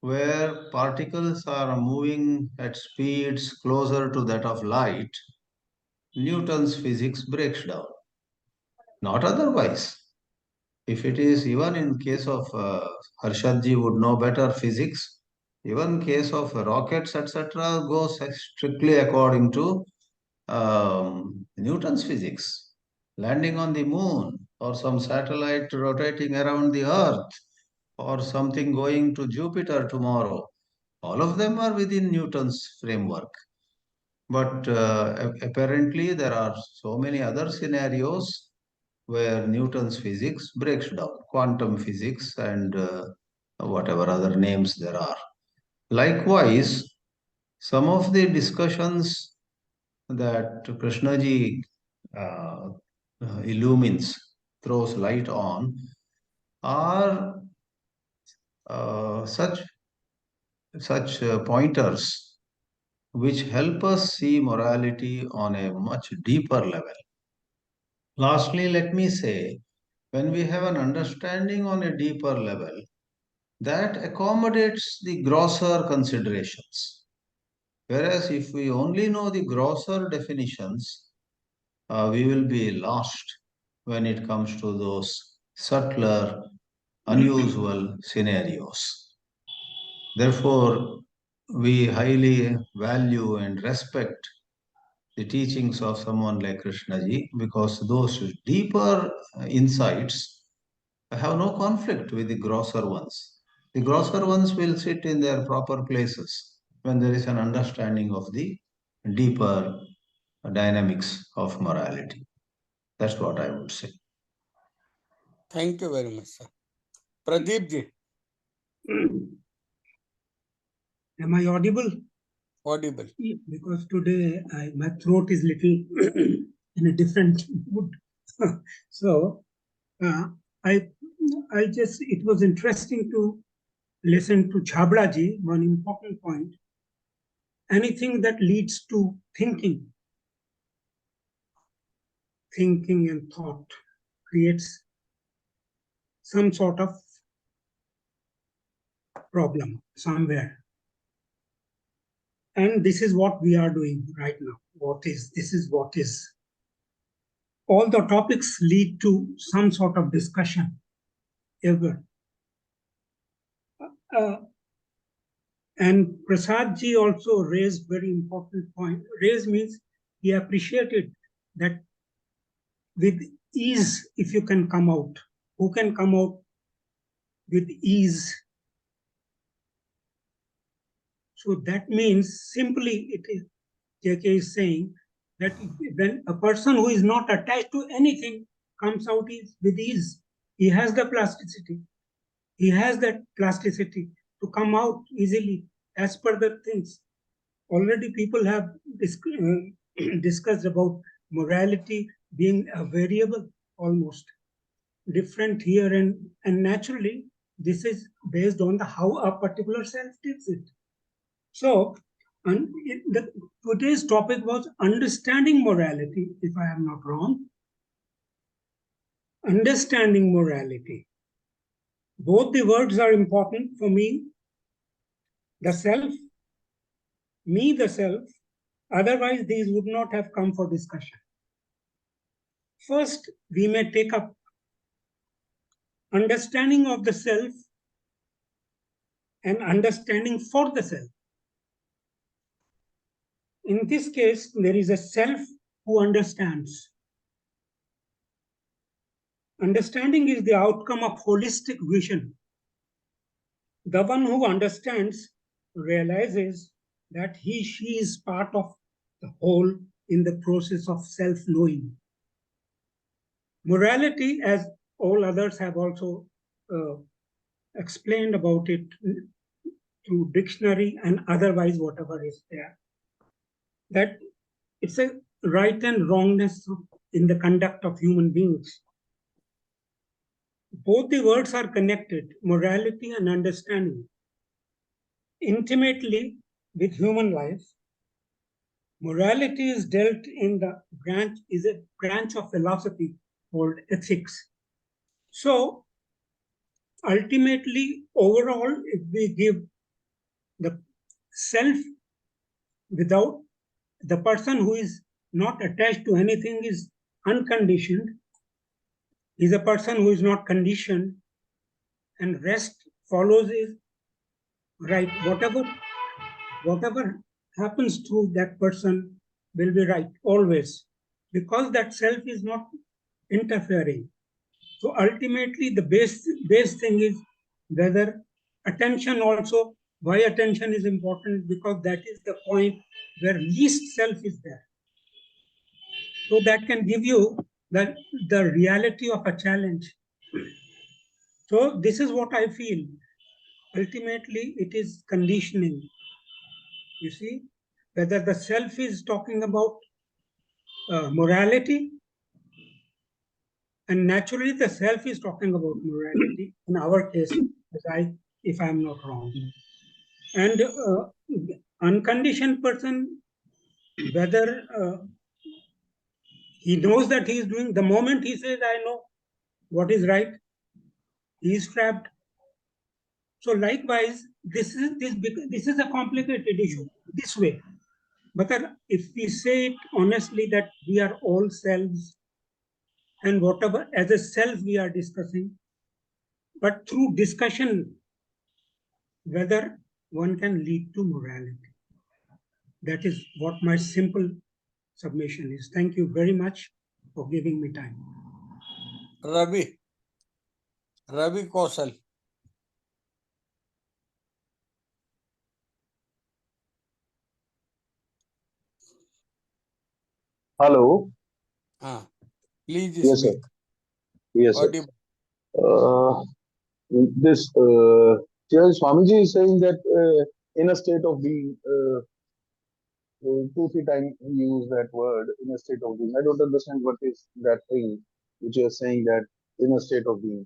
where particles are moving at speeds closer to that of light, Newton's physics breaks down. Not otherwise. If it is even in case of Harshadji would know better physics, even case of rockets, etc., goes strictly according to Newton's physics. Landing on the moon or some satellite rotating around the earth or something going to Jupiter tomorrow, all of them are within Newton's framework. But apparently there are so many other scenarios where Newton's physics breaks down, quantum physics and whatever other names there are. Likewise, some of the discussions that Krishnaji illumines, throws light on, are such pointers which help us see morality on a much deeper level. Lastly, let me say, when we have an understanding on a deeper level, that accommodates the grosser considerations. Whereas if we only know the grosser definitions, we will be lost when it comes to those subtler, unusual scenarios. Therefore, we highly value and respect the teachings of someone like Krishnaji because those deeper insights have no conflict with the grosser ones. The grosser ones will sit in their proper places when there is an understanding of the deeper dynamics of morality. That's what I would say. Thank you very much, sir. Pradeep ji. Am I audible? Audible. Because today my throat is little in a different mood. So it was interesting to listen to Chhabra ji. One important point: anything that leads to thinking and thought creates some sort of problem somewhere. And this is what we are doing right now. This is what is. All the topics lead to some sort of discussion ever. And Prasad ji also raised very important point. Raise means he appreciated that with ease, if you can come out, who can come out with ease? So that means simply it is, JK is saying that when a person who is not attached to anything comes out with ease, he has the plasticity. He has that plasticity to come out easily as per the things. Already people have discussed about morality being a variable, almost different here, and naturally this is based on how a particular self takes it. So today's topic was understanding morality, if I am not wrong. Understanding morality. Both the words are important for me. The self, me the self, otherwise these would not have come for discussion. First, we may take up understanding of the self and understanding for the self. In this case, there is a self who understands. Understanding is the outcome of holistic vision. The one who understands realizes that she is part of the whole in the process of self-knowing. Morality, as all others have also explained about it through dictionary and otherwise whatever is there. That it's a right and wrongness in the conduct of human beings. Both the words are connected, morality and understanding, intimately with human life. Morality is dealt in a branch of philosophy called ethics. So ultimately, overall, if we give the self without the person who is not attached to anything is unconditioned, is a person who is not conditioned, and rest follows is right. Whatever happens to that person will be right always, because that self is not interfering. So ultimately, the base thing is whether attention also. Why attention is important? Because that is the point where least self is there. So that can give you the reality of a challenge. So this is what I feel. Ultimately, it is conditioning. You see, whether the self is talking about morality, and naturally the self is talking about morality in our case, if I'm not wrong. And unconditioned person, whether he knows that he is doing, the moment he says, I know what is right, he is trapped. So likewise, this is a complicated issue this way. But if we say it honestly that we are all selves, and whatever as a self we are discussing, but through discussion, whether one can lead to morality. That is what my simple submission is. Thank you very much for giving me time. Ravi Kaushal. Hello. Please Yes, sir. speak. Yes, sir. Audible. Uh, this Swamiji is saying that in a state of being, two, three times he used that word, in a state of being. I don't understand what is that thing which you are saying that in a state of being.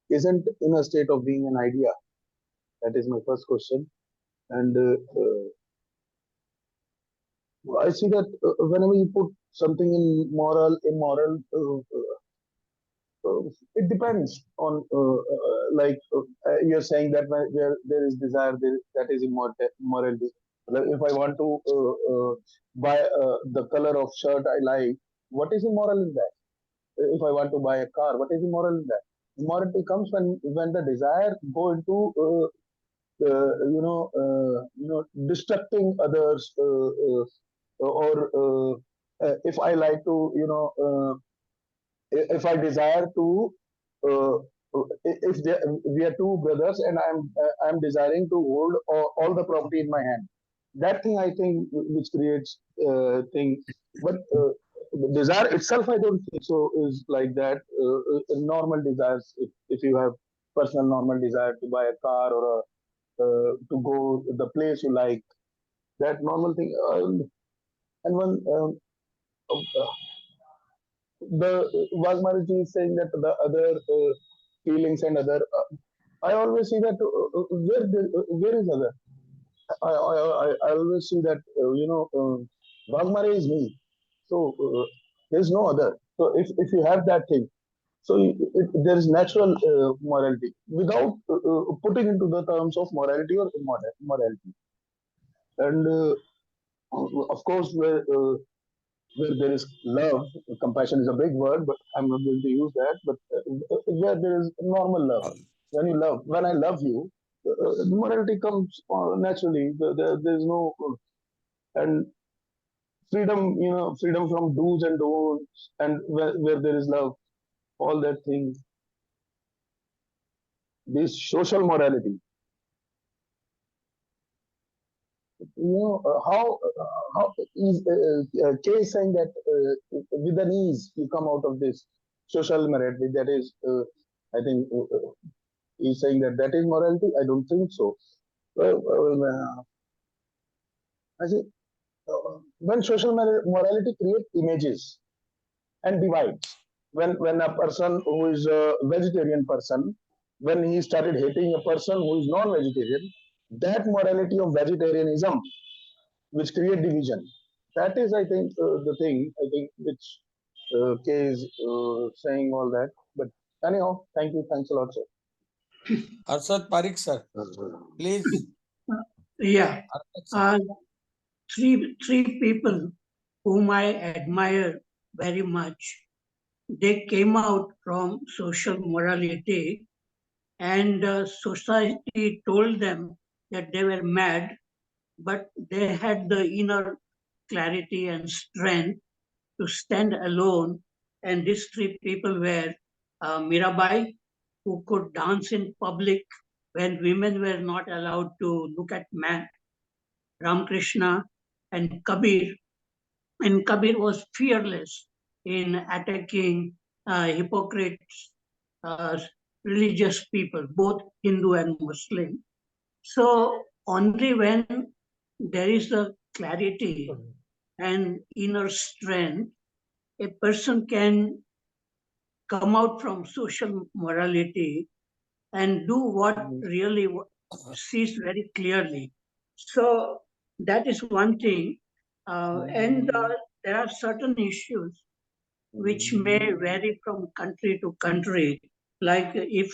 Isn't in a state of being an idea? That is my first question. And I see that whenever you put something in moral, immoral, it depends on you're saying that where there is desire, that is immorality. Like if I want to buy the color of shirt I like, what is immoral in that? If I want to buy a car, what is immoral in that? Immorality comes when the desire go into destructing others, or if I like to if I desire to, uh, if we are two brothers and I'm desiring to hold all the property in my hand, that thing I think which creates thing, but desire itself I don't think so is like that. Normal desires, if you have personal normal desire to buy a car or to go the place you like, that normal thing, and one the Waghmare ji is saying that the other feelings and other. I always see that where is other? I always see that Waghmare is me. So there is no other. So if you have that thing, so there is natural morality without putting into the terms of morality or immorality. And of course, where there is love, compassion is a big word, but I'm not going to use that. But where there is normal love, when I love you, morality comes naturally. There's no and freedom, freedom from do's and don'ts, and where there is love, all that thing. This social morality, how is K is saying that with an ease you come out of this social morality, that is I think he's saying that that is morality. I don't think so. I see. When social morality creates images and divides, when a person who is a vegetarian person, when he started hating a person who is non-vegetarian, that morality of vegetarianism which create division, that is, I think, the thing, I think, which K is saying all that. But anyhow, thanks a lot, sir. Harshad Parekh, sir, please. Yeah. Harshad, sir. Three people whom I admire very much. They came out from social morality, and society told them that they were mad, but they had the inner clarity and strength to stand alone. And these three people were Mirabai, who could dance in public when women were not allowed to look at men, Ramakrishna, and Kabir. And Kabir was fearless in attacking hypocrites, uh, religious people, both Hindu and Muslim. So only when there is a clarity and inner strength, a person can come out from social morality and do what really sees very clearly. So that is one thing. And there are certain issues which may vary from country to country. Like if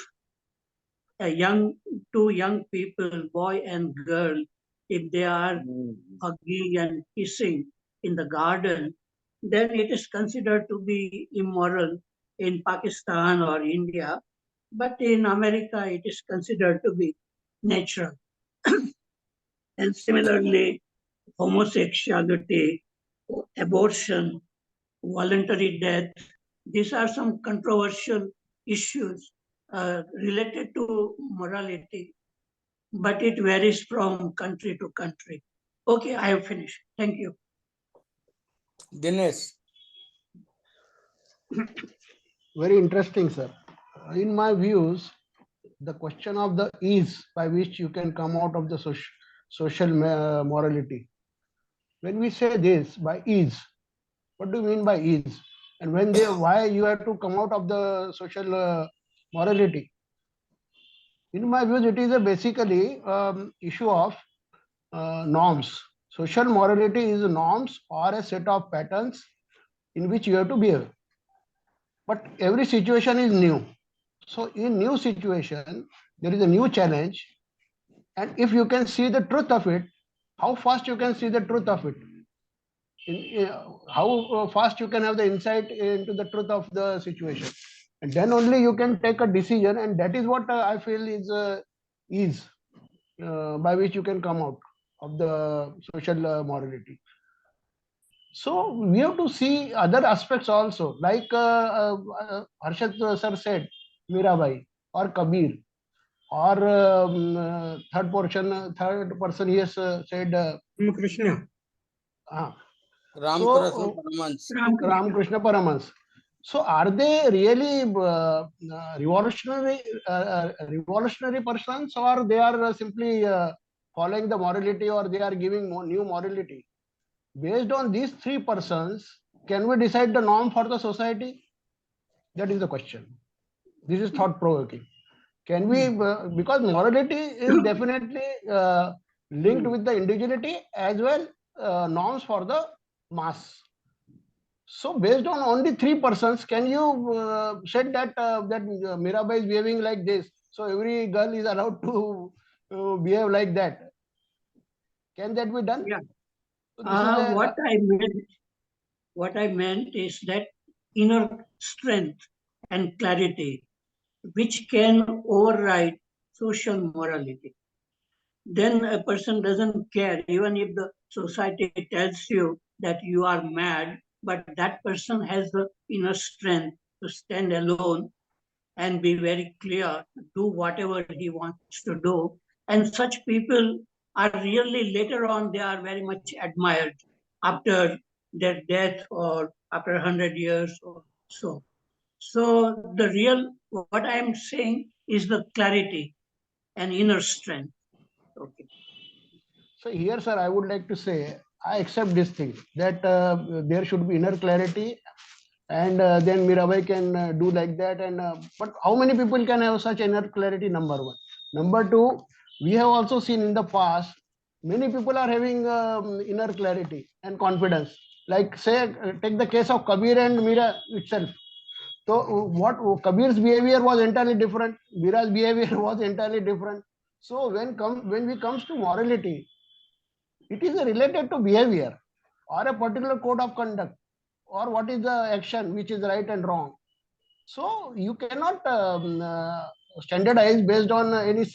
two young people, boy and girl, if they are hugging and kissing in the garden, then it is considered to be immoral in Pakistan or India. But in America, it is considered to be natural. And similarly, homosexuality, abortion, voluntary death, these are some controversial issues related to morality, but it varies from country to country. Okay, I have finished. Thank you. Dinesh. Very interesting, sir. In my views, the question of the ease by which you can come out of the social morality. When we say this by ease, what do you mean by ease? And why you have to come out of the social morality? In my views, it is a basically issue of norms. Social morality is norms or a set of patterns in which you have to behave. But every situation is new. So in new situation, there is a new challenge. And if you can see the truth of it, how fast you can see the truth of it? How fast you can have the insight into the truth of the situation. And then only you can take a decision. And that is what I feel is ease by which you can come out of the social morality. So we have to see other aspects also, like Harshad sir said, Mirabai or Kabir, or third person he has said Krishna. Ramakrishna Paramans. So are they really revolutionary persons, or they are simply following the morality, or they are giving new morality? Based on these three persons, can we decide the norm for the society? That is the question. This is thought provoking. Can we, because morality is definitely linked with the individuality as well, norms for the mass. So based on only three persons, can you said that that Mirabai is behaving like this, so every girl is allowed to behave like that? Can that be done? Yeah. So What I meant is that inner strength and clarity, which can override social morality. Then a person doesn't care, even if the society tells you that you are mad, but that person has the inner strength to stand alone and be very clear, do whatever he wants to do. And such people are really later on, they are very much admired after their death or after 100 years or so. So the real What I am saying is the clarity and inner strength. Okay. So here, sir, I would like to say, I accept this thing that there should be inner clarity, and then Mirabai can do like that. And but how many people can have such inner clarity? Number one. Number two, we have also seen in the past many people are having inner clarity and confidence. Like say, take the case of Kabir and Mira itself. So what Kabir's behavior was entirely different. Mira's behavior was entirely different. So when we comes to morality, it is related to behavior or a particular code of conduct or what is the action which is right and wrong. So you cannot standardize based on any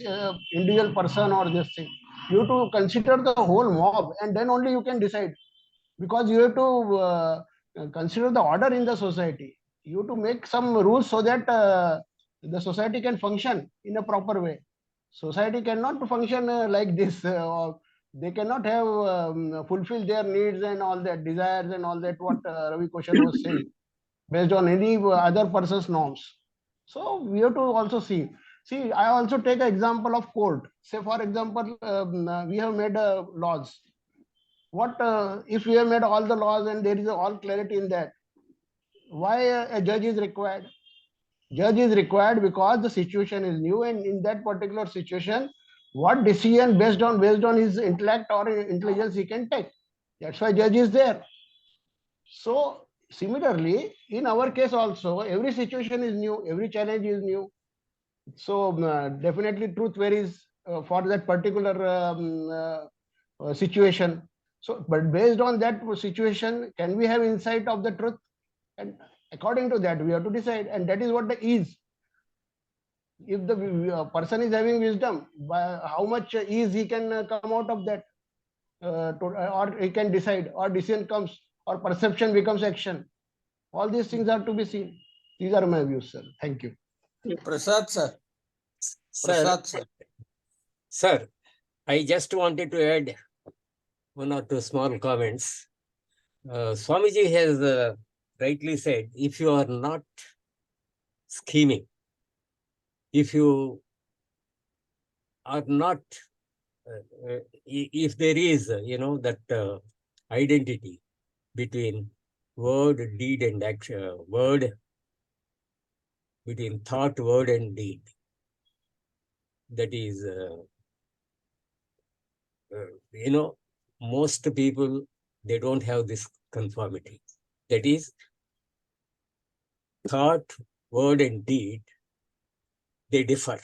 individual person or this thing. You have to consider the whole mob and then only you can decide, because you have to consider the order in the society. You have to make some rules so that the society can function in a proper way. Society cannot function like this. Or they cannot have fulfill their needs and all that desires and all that what Ravi Kaushal was saying based on any other person's norms. So we have to also see. See, I also take an example of court. Say, for example, we have made laws. What if we have made all the laws and there is all clarity in that? Why a judge is required? Judge is required because the situation is new, and in that particular situation, what decision based on his intellect or intelligence he can take. That's why judge is there. So similarly, in our case also, every situation is new, every challenge is new. So definitely truth varies for that particular situation. So, but based on that situation, can we have insight of the truth? And according to that, we have to decide. And that is what the ease. If the person is having wisdom, by how much ease he can come out of that, or he can decide, or decision comes, or perception becomes action. All these things are to be seen. These are my views, sir. Thank you. Prasad sir. Sir, Prasad sir. sir, I just wanted to add one or two small comments. Swamiji has rightly said, if you are not scheming, if you are not, if there is, that identity between word, deed, and action, between thought, word, and deed, that is, most people, they don't have this conformity. That is, thought, word, and deed, they differ.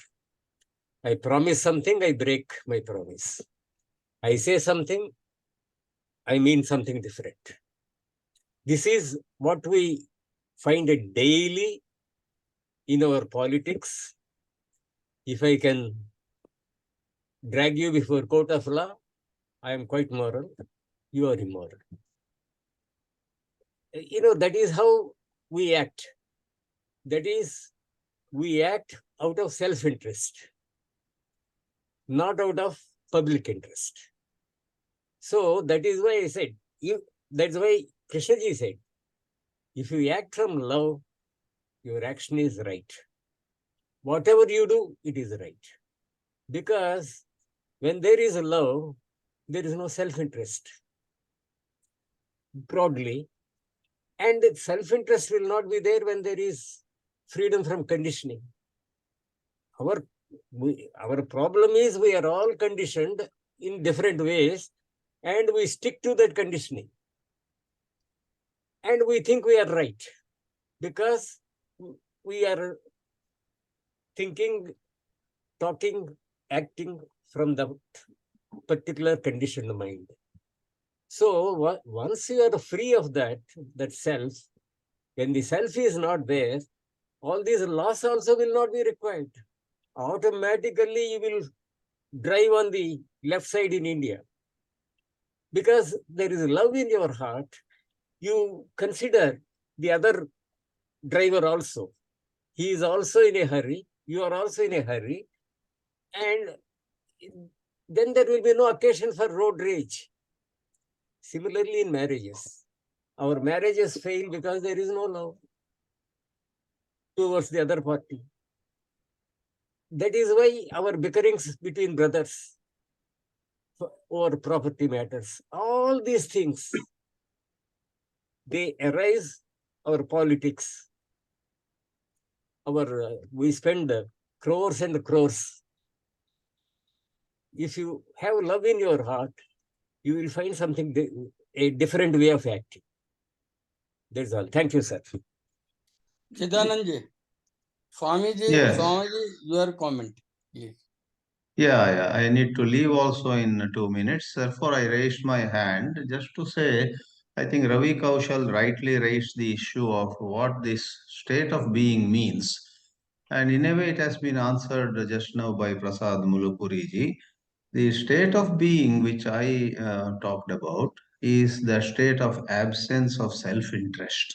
I promise something, I break my promise. I say something, I mean something different. This is what we find it daily in our politics. If I can drag you before court of law, I am quite moral, you are immoral. That is how we act. That is, we act out of self-interest, not out of public interest. So that is why I said, that's why Krishnaji said, if you act from love, your action is right. Whatever you do, it is right. Because when there is love, there is no self-interest, broadly. And self-interest will not be there when there is freedom from conditioning. Our problem is we are all conditioned in different ways, and we stick to that conditioning. And we think we are right because we are thinking, talking, acting from the particular conditioned mind. So once you are free of that self, when the self is not there, all these laws also will not be required. Automatically, you will drive on the left side in India. Because there is love in your heart, you consider the other driver also. He is also in a hurry, you are also in a hurry, and then there will be no occasion for road rage. Similarly, in marriages, our marriages fail because there is no love towards the other party. That is why our bickerings between brothers over property matters, all these things, they arise our politics. We spend crores and crores. If you have love in your heart, you will find something, a different way of acting. That's all. Thank you, sir. Chidanandji, Swamiji, Yes. Swamiji, your comment, please. Yeah, I need to leave also in 2 minutes. Therefore, I raised my hand just to say, I think Ravi Kaushal rightly raised the issue of what this state of being means. And in a way, it has been answered just now by Prasad Mulupuri ji. The state of being which I talked about is the state of absence of self-interest.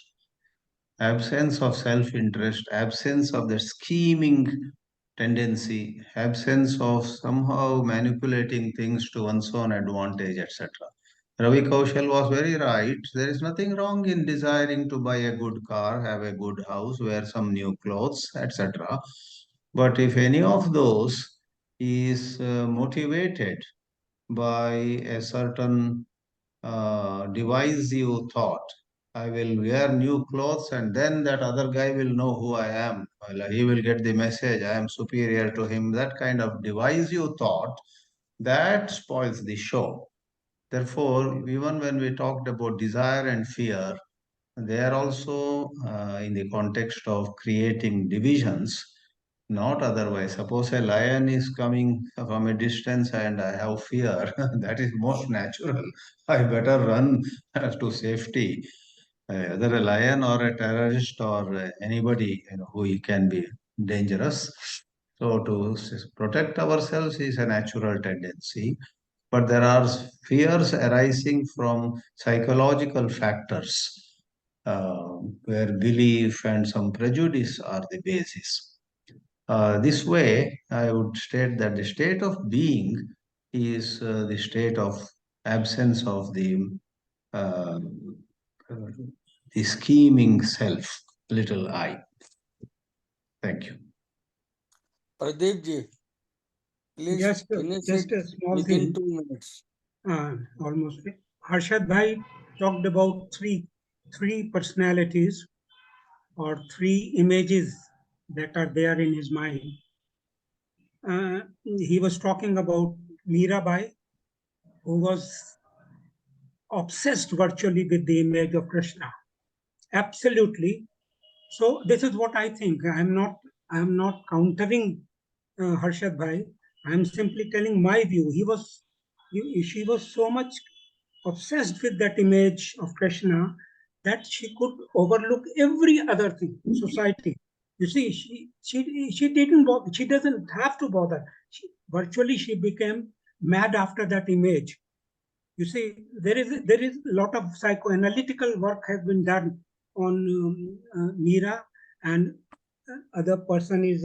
Absence of self-interest, absence of the scheming tendency, absence of somehow manipulating things to one's own advantage, etc. Ravi Kaushal was very right. There is nothing wrong in desiring to buy a good car, have a good house, wear some new clothes, etc. But if any of those is motivated by a certain divisive thought, I will wear new clothes and then that other guy will know who I am. Well, he will get the message, I am superior to him. That kind of divisive thought, that spoils the show. Therefore, even when we talked about desire and fear, they are also in the context of creating divisions, not otherwise. Suppose a lion is coming from a distance and I have fear, that is most natural. I better run to safety. Either a lion or a terrorist or anybody who can be dangerous. So to protect ourselves is a natural tendency, but there are fears arising from psychological factors where belief and some prejudice are the basis. This way, I would state that the state of being is the state of absence of uh, the scheming self, little I. Thank you. Pradeep ji, please Just finish just it a small within thing. 2 minutes. Almost. Harshad Bhai talked about three personalities or three images that are there in his mind. He was talking about Mirabai, who was obsessed virtually with the image of Krishna. Absolutely. So this is what I think. I'm not countering Harshad Bhai. I'm simply telling my view. She was so much obsessed with that image of Krishna that she could overlook every other thing, society. You see, she didn't bother, she doesn't have to bother. Virtually she became mad after that image. You see, there is a lot of psychoanalytical work has been done on Meera, and other person is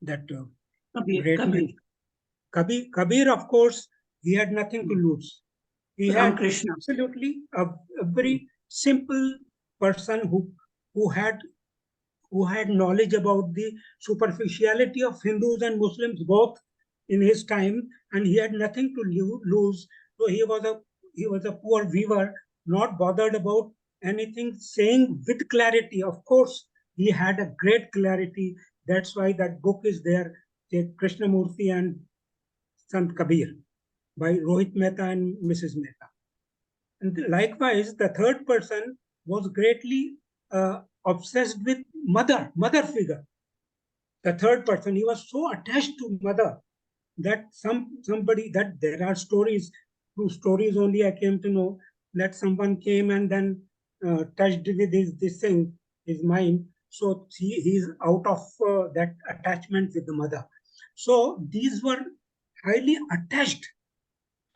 that great man. Kabir, of course, he had nothing to lose. He had Ramakrishna. absolutely a very simple person who had knowledge about the superficiality of Hindus and Muslims both in his time, and he had nothing to lose. So he was a poor weaver, not bothered about anything, saying with clarity. Of course, he had a great clarity. That's why that book is there, Krishnamurti and Sant Kabir, by Rohit Mehta and Mrs. Mehta. And likewise, the third person was greatly obsessed with mother figure. The third person, he was so attached to mother that somebody, that there are stories, through stories only I came to know that someone came and then touched with this thing, his mind. So he's out of that attachment with the mother. So these were highly attached.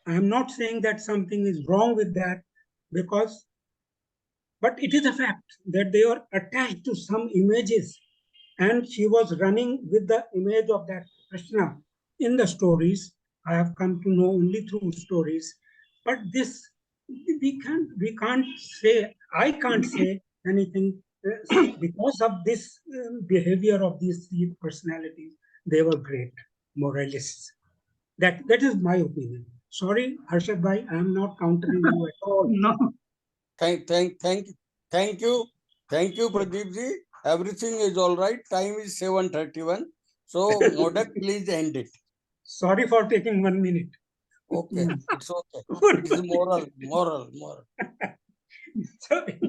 I am not saying that something is wrong with that, but it is a fact that they are attached to some images, and she was running with the image of that Krishna in the stories. I have come to know only through stories, but this we can't say. I can't say anything because of this behavior of these three personalities, they were great moralists. That is my opinion. Sorry, Harshad bhai, I am not countering you at all. No, Thank you, Pradeep ji. Everything is all right. Time is 7:31. So, Modak, please end it. Sorry for taking 1 minute. Okay, it's okay. Good. It is moral. Sorry.